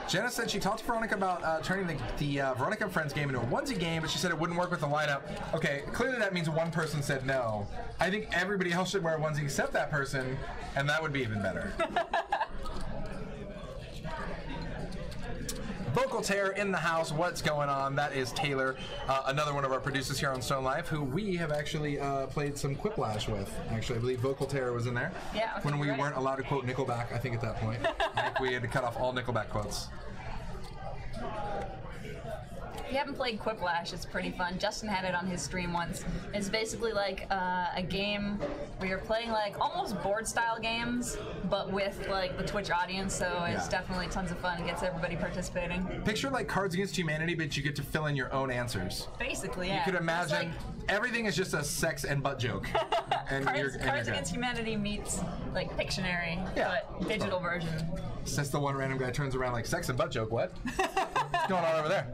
Jenna said she talked to Veronica about turning the Veronica and Friends game into a onesie game, but she said it wouldn't work with the lineup. Okay, clearly that means one person said no. I think everybody else should wear a onesie except that person, and that would be even better. Vocal Terror in the house. What's going on? That is Taylor, another one of our producers here on Stone Live, who we have actually played some Quiplash with. Actually, I believe Vocal Terror was in there. Yeah. When we weren't allowed to quote Nickelback, I think at that point. I think we had to cut off all Nickelback quotes. If you haven't played Quiplash, it's pretty fun. Justin had it on his stream once. It's basically like a game where you're playing like almost board style games, but with like the Twitch audience, so it's definitely tons of fun. It gets everybody participating. Picture like Cards Against Humanity, but you get to fill in your own answers. Basically, yeah. You could imagine everything is just a sex and butt joke. And Cards Against Humanity meets like Pictionary, but digital version. Since the one random guy turns around like sex and butt joke, what? What's going on over there?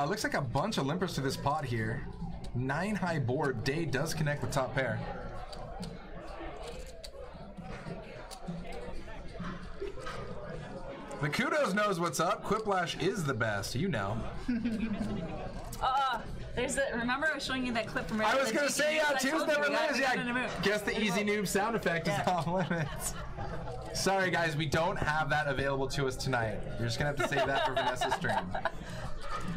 Looks like a bunch of limpers to this pot here. 9 high board. Day does connect with top pair. The Kudos knows what's up. Quiplash is the best. You know. Remember I was showing you that clip from I was going to say, Tuesday release. Yeah, guess the Easy Noob sound effect is off limits. Sorry, guys, we don't have that available to us tonight. You're just going to have to save that for Vanessa's stream.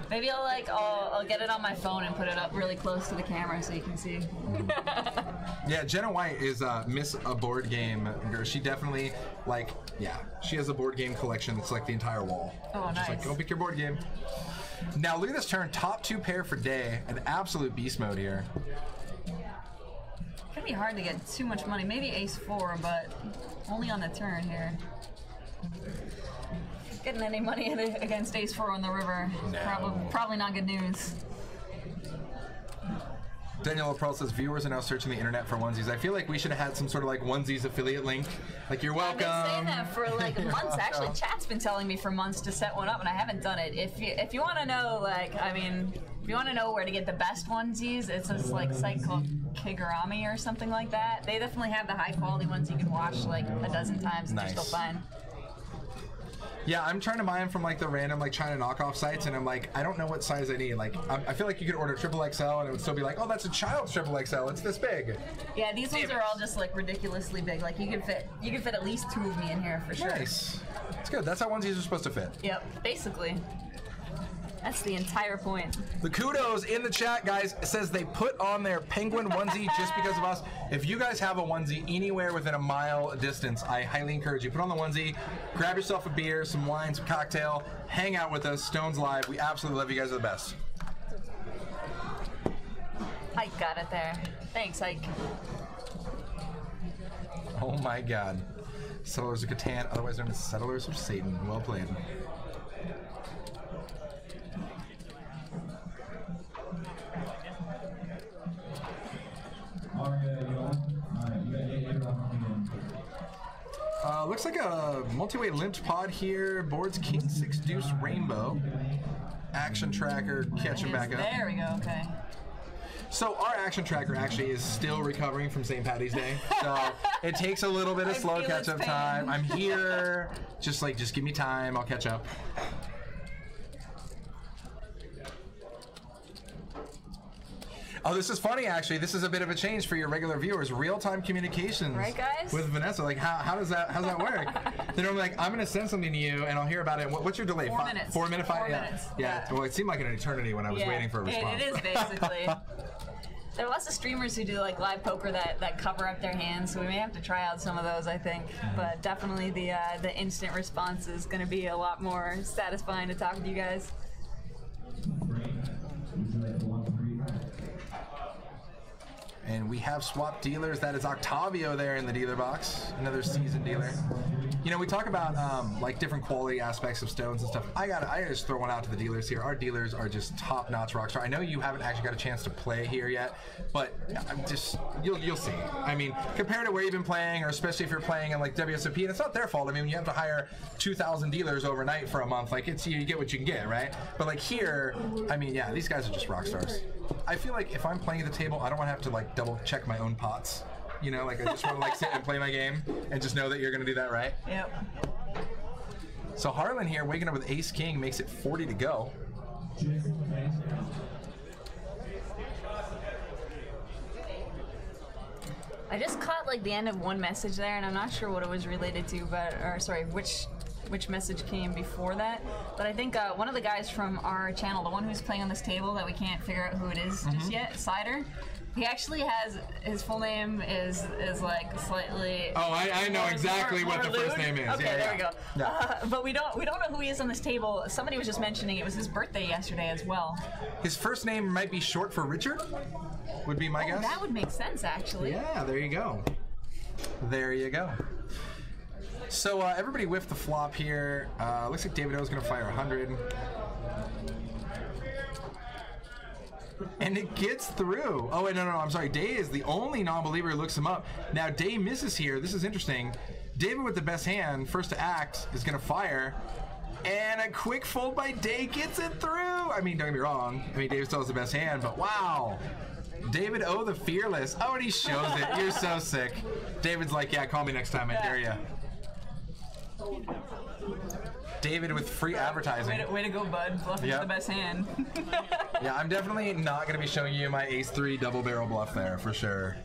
Maybe I'll get it on my phone and put it up really close to the camera so you can see. Yeah, Jenna White is Miss a board game. She definitely she has a board game collection that's like the entire wall. Oh, nice. She's like, go pick your board game. Now look at this turn. Top 2 pair for Day. An absolute beast mode here. It's gonna be hard to get too much money. Maybe ace 4, but only on the turn here. Getting any money against ace 4 on the river is probably not good news. Daniel Pearl says viewers are now searching the internet for onesies. I feel like we should have had some sort of like onesies affiliate link. Like, you're welcome. I've been saying that for like months. Actually, chat's been telling me for months to set one up, and I haven't done it. If you want to know, if you want to know where to get the best onesies, it's this like site called Kigurami or something like that. They definitely have the high quality ones you can watch like a dozen times and they're still fine. Yeah, I'm trying to buy them from like the random like China knockoff sites, and I'm like, I don't know what size I need. Like, I feel like you could order XXL, and it would still be like, oh, that's a child's XXL. It's this big. Yeah, these ones are all just like ridiculously big. Like you can fit at least 2 of me in here for sure. Nice. It's good. That's how onesies are supposed to fit. Yep, basically. That's the entire point. The Kudos in the chat, guys, says they put on their penguin onesie just because of us. If you guys have a onesie anywhere within a mile distance, I highly encourage you. Put on the onesie, grab yourself a beer, some wine, some cocktail, hang out with us. Stone's Live. We absolutely love you guys. Are the best. Ike got it there. Thanks, Ike. Oh my god. Settlers of Catan, otherwise known as Settlers of Satan. Well played. Looks like a multi-way limped pod here. Boards King 6 Deuce Rainbow. Action tracker catching back up. There we go, okay. So our action tracker actually is still recovering from St. Patty's Day. So it takes a little bit of slow catch-up time. I'm here. Just give me time. I'll catch up. Oh, this is funny, actually. This is a bit of a change for your regular viewers. Real-time communications, right, guys? With Vanessa. Like, how's that work? They're normally like, I'm going to send something to you, and I'll hear about it. What's your delay? 4 minutes. 4 minutes? 4 minutes. Yeah. Well, it seemed like an eternity when I was waiting for a response. It is, basically. There are lots of streamers who do like live poker that cover up their hands, so we may have to try out some of those, I think. But definitely the instant response is going to be a lot more satisfying to talk with you guys. And we have swap dealers. That is Octavio there in the dealer box, another seasoned dealer. You know, we talk about like different quality aspects of stones and stuff. I gotta just throw one out to the dealers here. Our dealers are just top-notch rockstar. I know you haven't actually got a chance to play here yet, but I'm just you'll see. I mean, compared to where you've been playing, or especially if you're playing in like WSOP, and it's not their fault. I mean, you have to hire 2,000 dealers overnight for a month. Like it's you get what you can get, right? But like here, I mean, yeah, these guys are just rock stars. I feel like if I'm playing at the table, I don't want to have to like double check my own pots. You know, like I just want to like sit and play my game and just know that you're going to do that right. Yep. So Harlan here, waking up with Ace King, makes it 40 to go. I just caught like the end of one message there, and I'm not sure what it was related to, which message came before that. But I think one of the guys from our channel, the one who's playing on this table that we can't figure out who it is just yet, Cider, he actually has, his full name is like slightly... Oh, I know exactly what the first name is. Okay, yeah, there we go. Yeah. But we don't know who he is on this table. Somebody was just mentioning it was his birthday yesterday as well. His first name might be short for Richard, would be my guess. That would make sense, actually. Yeah, there you go. There you go. So everybody whiffed the flop here. Looks like David O is going to fire 100. And it gets through. Oh, wait, no, I'm sorry. Day is the only non-believer who looks him up. Now, Day misses here. This is interesting. David with the best hand, first to act, is going to fire. And a quick fold by Day gets it through. I mean, don't get me wrong. I mean, David still has the best hand, but wow. David O, the fearless. Oh, and he shows it. You're so sick. David's like, yeah, call me next time. I dare ya. David with free advertising. Way to go, bud. Bluffing the best hand. Yeah, I'm definitely not going to be showing you my ace-3 double barrel bluff there, for sure.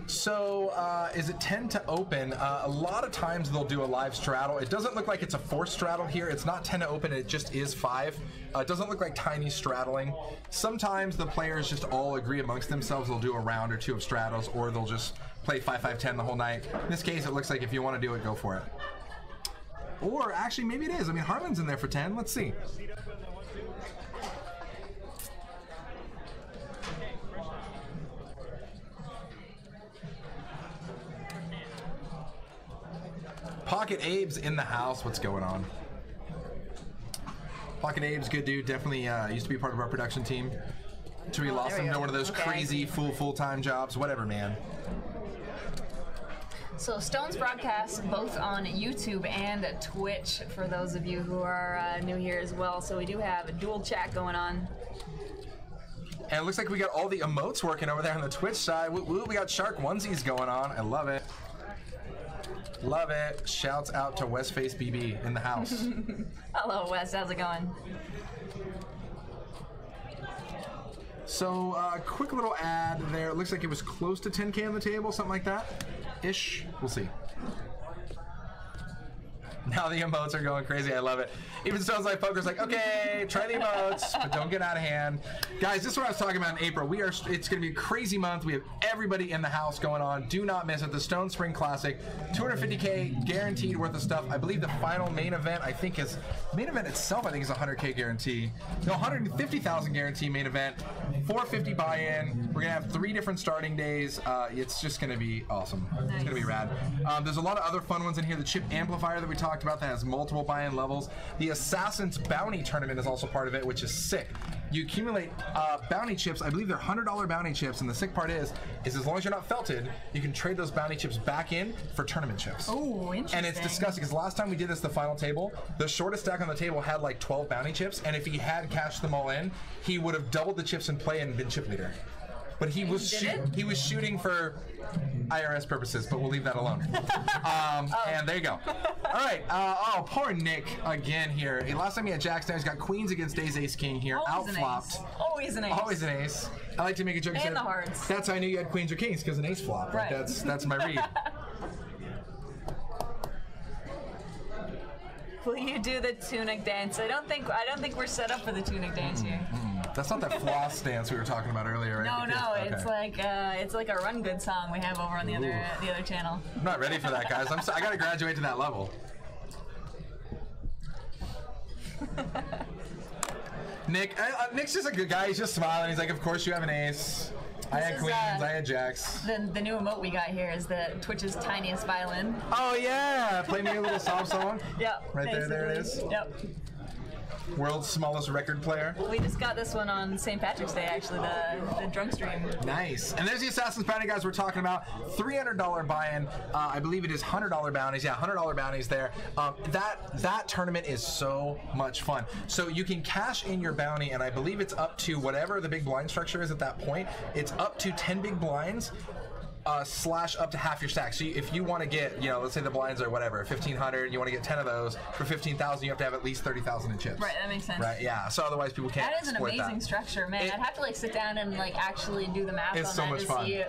So, is it 10 to open? A lot of times they'll do a live straddle. It doesn't look like it's a forced straddle here. It's not 10 to open, it just is 5. It doesn't look like tiny straddling. Sometimes the players just all agree amongst themselves. They'll do a round or two of straddles, or they'll just play 5-5-10 the whole night. In this case, it looks like if you want to do it, go for it. Or, actually, maybe it is. I mean, Harlan's in there for 10. Let's see. Pocket Abe's in the house. What's going on? Pocket Abe's good dude. Definitely used to be part of our production team. Until we lost him to one of those crazy full-time jobs. Whatever, man. So Stones broadcasts both on YouTube and Twitch for those of you who are new here as well. So we do have a dual chat going on. And it looks like we got all the emotes working over there on the Twitch side. We got Shark Onesies going on. I love it. Love it. Shouts out to Westface BB in the house. Hello, Wes. How's it going? So, quick little ad there. It looks like it was close to 10K on the table, something like that. Ish. We'll see. Now the emotes are going crazy. I love it. Even Stones Life Poker's like, okay, try the emotes, but don't get out of hand. Guys, this is what I was talking about in April. It's going to be a crazy month. We have everybody in the house going on. Do not miss it. The Stone Spring Classic, $250K guaranteed worth of stuff. I believe the final main event, main event itself, I think is 100K guarantee. No, 150,000 guarantee main event, 450 buy-in. We're going to have 3 different starting days. It's just going to be awesome. Nice. It's going to be rad. There's a lot of other fun ones in here. The chip amplifier that we talked about that has multiple buy-in levels. The Assassin's Bounty Tournament is also part of it, which is sick. You accumulate bounty chips. I believe they're $100 bounty chips, and the sick part is as long as you're not felted, you can trade those bounty chips back in for tournament chips. Oh, interesting. And it's disgusting because last time we did this, the final table, the shortest stack on the table had like 12 bounty chips, and if he had cashed them all in, he would have doubled the chips in play and been chip leader. But he was shooting for IRS purposes, but we'll leave that alone. And there you go. All right. Poor Nick again here. Last time he had jacks down, he's got queens against Ace Ace King here, outflopped. Always an ace. Always an ace. I like to make a joke. And the hearts. That's how I knew you had queens or kings, because an ace flop. Right. That's my read. Will you do the tunic dance? I don't think we're set up for the tunic dance here. That's not that floss dance we were talking about earlier, right? No, okay. it's like a Run Good song we have over on the other channel. I'm not ready for that, guys. I gotta graduate to that level. Nick's just a good guy. He's just smiling. He's like, of course you have an ace. I had queens, I had jacks. The new emote we got here is the Twitch's tiniest violin. Oh yeah, play me a little sob song. Yep. Right there it is. Yep. World's smallest record player. We just got this one on St. Patrick's Day, actually, the drunk stream. Nice. And there's the Assassin's Bounty guys we're talking about. $300 buy-in. I believe it is $100 bounties. Yeah, $100 bounties there. That tournament is so much fun. So you can cash in your bounty, and I believe it's up to whatever the big blind structure is at that point. It's up to 10 big blinds. Slash up to half your stack. So if you want to get, let's say the blinds are whatever, 1,500, you want to get 10 of those for 15,000, you have to have at least 30,000 in chips. Right, that makes sense. Right, yeah. So otherwise people can't. That is an amazing structure, man. I'd have to sit down and actually do the math on that to see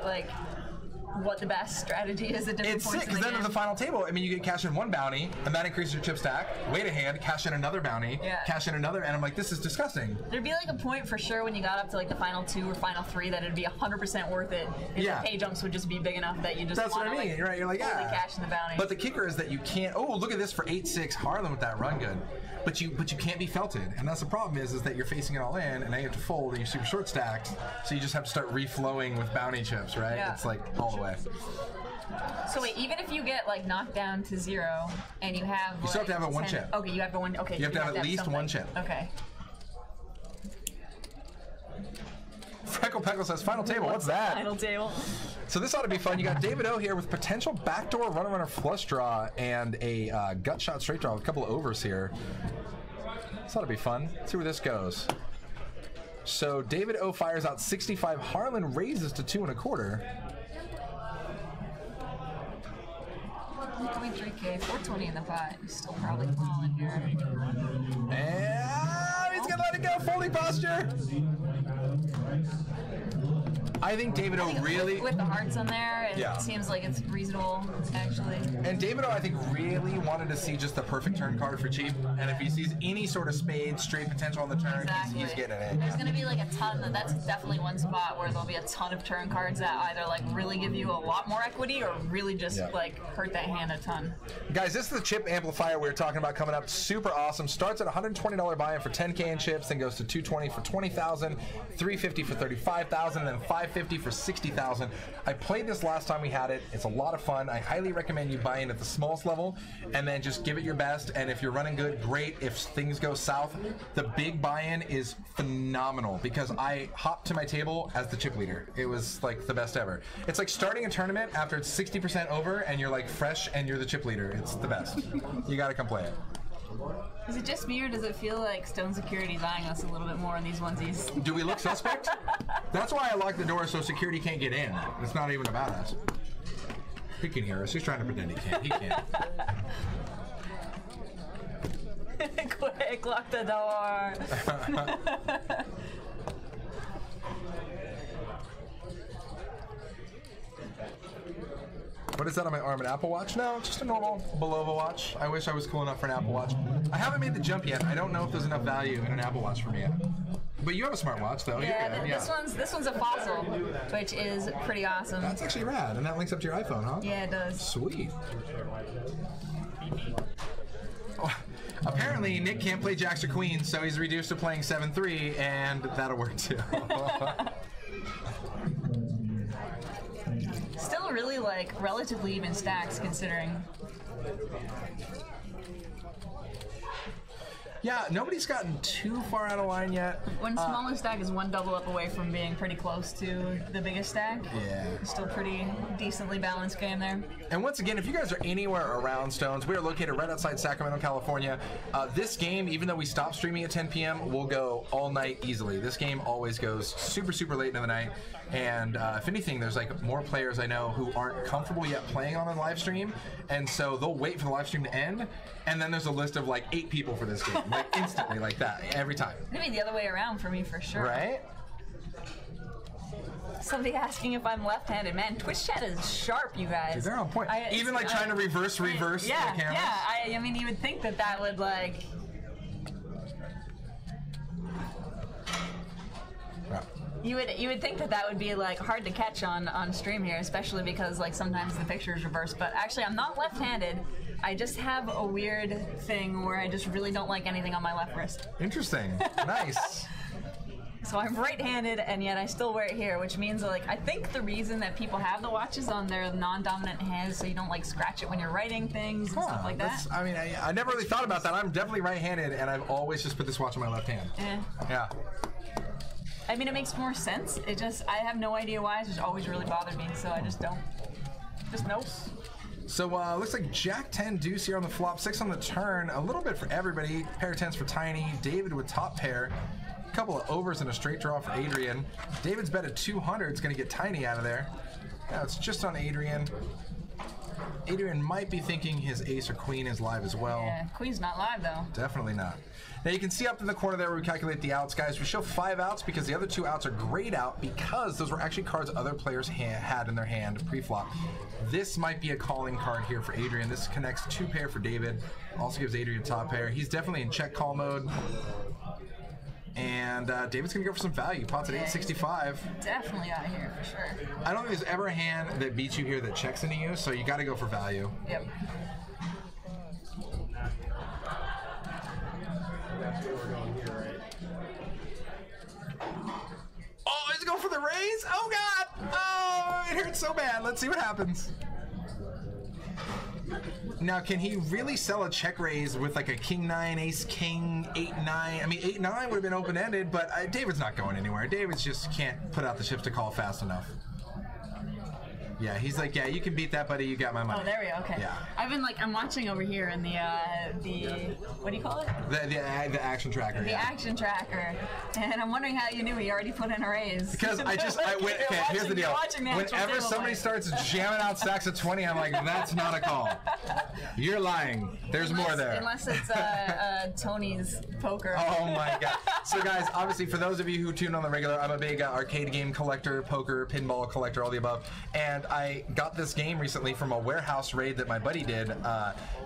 what the best strategy is at different points. It's sick because then at the final table, you get cash in one bounty, and that increases your chip stack. Wait a hand, cash in another bounty, cash in another, and I'm like, this is disgusting. There'd be a point for sure when you got up to the final 2 or final 3 that it'd be 100% worth it if the pay jumps would just be big enough that you just That's what I mean, right? You're like, yeah. Cash in the bounty. But the kicker is that you can't. Oh, look at this for 8-6 Harlan with that run good. But you can't be felted, and that's the problem is that you're facing it all in, and now you have to fold, and you're super short stacked, so you just have to start reflowing with bounty chips, right? Yeah. It's all the way. So wait, even if you get knocked down to 0, and you have you still have to have a 1 chip. Okay, you have one. Okay, you have to have at least something. 1 chip. Okay. Freckle Peckle says, final table, what's that? Final table. So this ought to be fun. You got David O here with potential backdoor runner flush draw and a gut shot straight draw with a couple of overs here. This ought to be fun. Let's see where this goes. So David O fires out 65. Harlan raises to 2 1/4. 3K, 420 in the pot. He's still probably calling here. And he's gonna let it go. Folding posture. I think David O really with the hearts on there, it seems like it's reasonable actually. And David O I think really wanted to see just the perfect turn card for cheap. And if he sees any sort of spade straight potential on the turn, he's getting it in. There's gonna be a ton. That's definitely one spot where there'll be a ton of turn cards that either really give you a lot more equity or really just hurt that hand a ton. Guys, this is the chip amplifier we were talking about coming up. Super awesome. Starts at $120 buy-in for 10K in chips, then goes to $220 for 20,000, $350 for 35,000, and then $550 for 60,000. I played this last time we had it. It's a lot of fun. I highly recommend you buy in at the smallest level and then just give it your best. And if you're running good, great. If things go south, the big buy-in is phenomenal because I hopped to my table as the chip leader. It was the best ever. It's like starting a tournament after it's 60% over and you're fresh and you're the chip leader. It's the best. You got to come play it. Is it just me or does it feel like Stone Security's eyeing us a little bit more in these onesies? Do we look suspect? That's why I locked the door so security can't get in. It's not even about us. He can hear us. He's trying to pretend he can't. He can't. Quick, lock the door. What is that on my arm? An Apple Watch? No, just a normal Bulova watch. I wish I was cool enough for an Apple Watch. I haven't made the jump yet. I don't know if there's enough value in an Apple Watch for me yet. But you have a smartwatch, though. Yeah, this one's a Fossil, which is pretty awesome. That's actually rad, and that links up to your iPhone, huh? Yeah, it does. Sweet. Oh, apparently, Nick can't play Jacks or Queens, so he's reduced to playing 7-3, and that'll work too. Still really, like, relatively even stacks, considering. Yeah, nobody's gotten too far out of line yet. When smallest stack is one double up away from being pretty close to the biggest stack. Yeah. Still pretty decently balanced game there. And once again, if you guys are anywhere around Stones, we are located right outside Sacramento, California. This game, even though we stop streaming at 10 p.m., will go all night easily. This game always goes super, super late into the night. And if anything, there's like more players I know who aren't comfortable yet playing on a live stream. And so they'll wait for the live stream to end. And then there's a list of like 8 people for this game, like instantly, like that, every time. It'd be the other way around for me for sure. Right? Somebody asking if I'm left-handed. Man, Twitch chat is sharp, you guys. Dude, they're on point. Even like trying to reverse yeah, the camera. Yeah, I mean, you would think that that would like... You would think that that would be like hard to catch on stream here, especially because like sometimes the picture is reversed. But actually, I'm not left-handed. I just have a weird thing where I just really don't like anything on my left wrist. Interesting. Nice. So I'm right-handed, and yet I still wear it here, which means like I think the reason that people have the watches on their non-dominant hands so you don't like scratch it when you're writing things and stuff like that. I mean, I never really thought about that. I'm definitely right-handed, and I've always just put this watch on my left hand. Yeah. I mean, it makes more sense. It just, I have no idea why. It's just always really bothered me, so I just don't. Just nope. So looks like Jack 10 deuce here on the flop, 6 on the turn. A little bit for everybody. Pair of 10s for Tiny. David with top pair. A couple of overs and a straight draw for Adrian. David's bet at 200. It's going to get Tiny out of there. Now it's just on Adrian. Adrian might be thinking his ace or queen is live as well. Yeah, queen's not live though. Definitely not. Now you can see up in the corner there where we calculate the outs, guys. We show 5 outs because the other 2 outs are grayed out because those were actually cards other players had in their hand pre-flop. This might be a calling card here for Adrian. This connects 2 pair for David. Also gives Adrian top pair. He's definitely in check call mode. And David's going to go for some value. Pots at 865. Definitely out of here for sure. I don't think there's ever a hand that beats you here that checks into you, so you got to go for value. Yep. Oh, he's going for the raise? Oh, God! Oh, it hurts so bad. Let's see what happens. Now, can he really sell a check raise with like a king 9, ace king, 8-9? I mean, 8-9 would have been open-ended, but David's not going anywhere. David just can't put out the chips to call fast enough. Yeah, he's like, yeah, you can beat that, buddy. You got my money. Oh, there we go. Okay. Yeah. I've been like, I'm watching over here in the what do you call it? The action tracker. The action tracker, and I'm wondering how you knew he already put in a raise. Because okay, here's the deal. Whenever somebody starts jamming out stacks of 20, I'm like, that's not a call. You're lying. There's more there. Unless it's Tony's poker. Oh my God. So guys, obviously for those of you who tune on the regular, I'm a big arcade game collector, poker, pinball collector, all the above. And I got this game recently from a warehouse raid that my buddy did,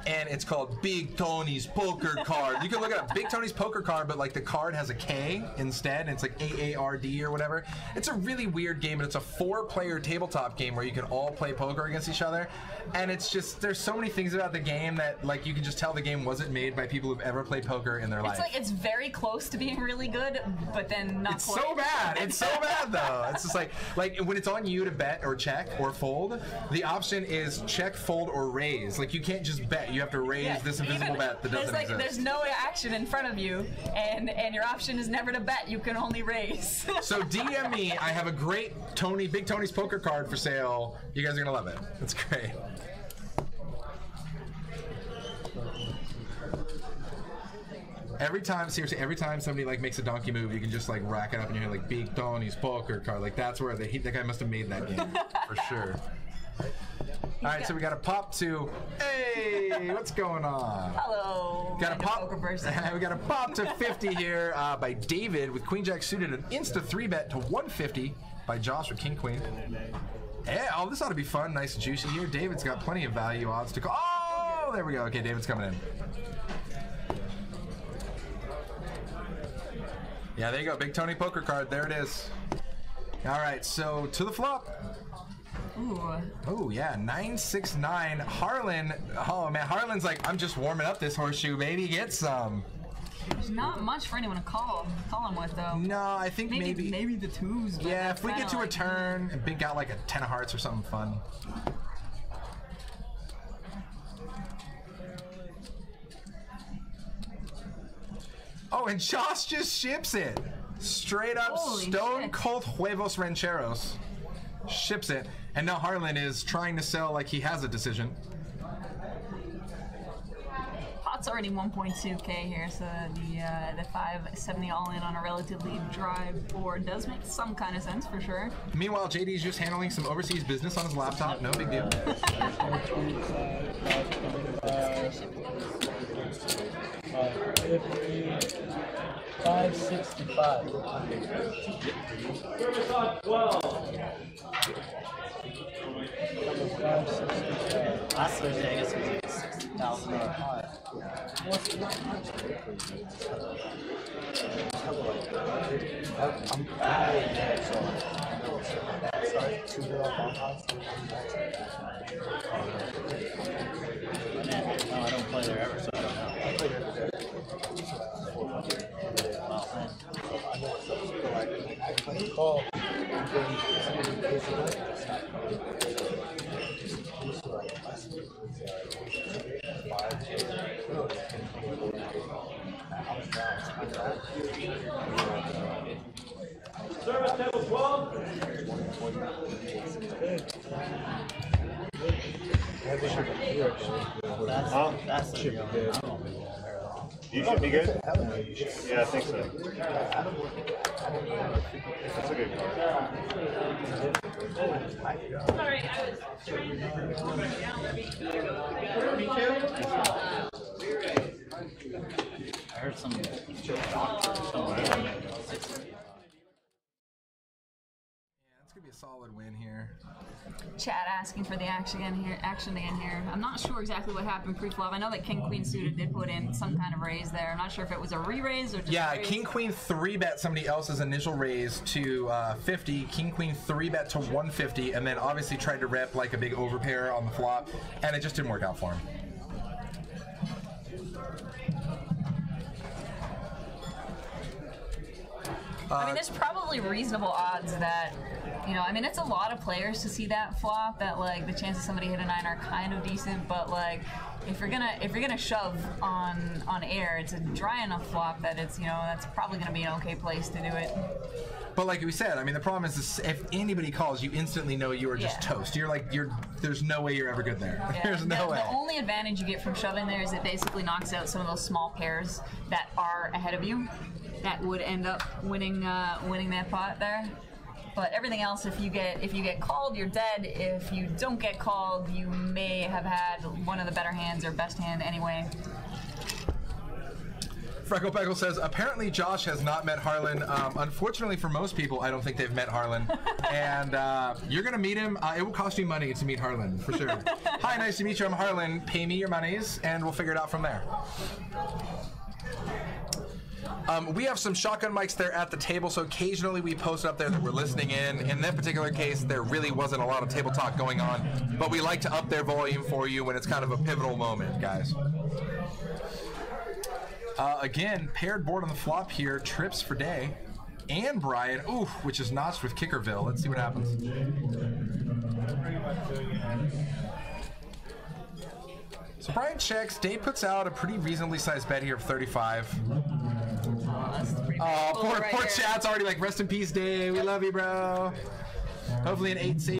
and it's called Big Tony's Poker Card. You can look it up, Big Tony's Poker Card, but like the card has a K instead, and it's like AARD or whatever. It's a really weird game, but it's a 4-player tabletop game where you can all play poker against each other. And it's just, there's so many things about the game that like you can just tell the game wasn't made by people who've ever played poker in their life. It's like, it's very close to being really good, but then not quite. It's so bad. It's so bad though. It's just like when it's on you to bet or check or fold, the option is check, fold, or raise. Like you can't just bet. You have to raise this invisible bet that doesn't exist. There's no action in front of you, and your option is never to bet. You can only raise. So DM me. I have a great Big Tony's Poker Card for sale. You guys are gonna love it. It's great. Every time, seriously, every time somebody like makes a donkey move, you can just like rack it up in your head like Big Tony's Poker Card. Like that's where that guy must have made that game for sure. All right, so we got a pop to. Hey, what's going on? Hello. Got a pop. Poker person. We got a pop to 50 here by David with Queen Jack suited, an insta 3-bet to 150 by Josh with King Queen. Yeah, oh, this ought to be fun. Nice and juicy here. David's got plenty of value odds to call. Oh, there we go. Okay, David's coming in. Yeah, there you go. Big Tony poker card. There it is. All right, so to the flop. Ooh. Oh, yeah, 969. Harlan. Oh, man, Harlan's like, I'm just warming up this horseshoe. Maybe get some. There's not much for anyone to call him with, though. No, I think maybe the twos. Yeah, if we get to a turn and Big got like a 10 of hearts or something fun. Oh, and Josh just ships it. Straight up. Holy Stone shit. Cold Huevos Rancheros. Ships it. And now Harlan is trying to sell like he has a decision. Pot's already 1.2k here, so the 570 all in on a relatively dry board does make some kind of sense for sure. Meanwhile, JD's just handling some overseas business on his laptop. No big deal. 565. Service on 12. Last Thursday, I guess it was like $60,000 pot. No, I don't play there ever, so I don't know. I play there every day. I can call. Service table 12. That's the deal. You should be good? Yeah, I think so. That's a good card. Sorry, I was trying I heard some doctor somewhere. It's gonna be a solid win here. Chat asking for the action again here. I'm not sure exactly what happened pre-flop. I know that King Queen suited did put in some kind of raise there. I'm not sure if it was a re-raise or just Yeah, a raise. King Queen 3-bet somebody else's initial raise to 50. King Queen 3-bet to 150, and then obviously tried to rep like a big overpair on the flop, and it just didn't work out for him. I mean, there's probably reasonable odds that, you know, I mean, it's a lot of players to see that flop. That like the chances somebody hit a 9 are kind of decent, but like if you're gonna shove on air, it's a dry enough flop that it's, you know, that's probably gonna be an okay place to do it. But like we said, I mean, the problem is if anybody calls, you instantly know you are just toast. You're like, there's no way you're ever good there. Yeah. There's no way. The only advantage you get from shoving there is it basically knocks out some of those small pairs that are ahead of you that would end up winning that pot there. But everything else, if you get called, you're dead. If you don't get called, you may have had one of the better hands or best hand anyway. Freckle Peckle says, apparently Josh has not met Harlan. Unfortunately for most people, I don't think they've met Harlan. And you're going to meet him. It will cost you money to meet Harlan, for sure. Hi, nice to meet you. I'm Harlan. Pay me your monies, and we'll figure it out from there. We have some shotgun mics there at the table, so occasionally we post up there that we're listening in. In that particular case, there really wasn't a lot of table talk going on, but we like to up their volume for you when it's kind of a pivotal moment, guys. Again, paired board on the flop here, trips for Day and Brian, ooh, which is notched with Kickerville. Let's see what happens. So Brian checks. Day puts out a pretty reasonably sized bet here of 35. Oh, poor chat's already like, rest in peace, Day. We love you, bro. Hopefully an 8 save.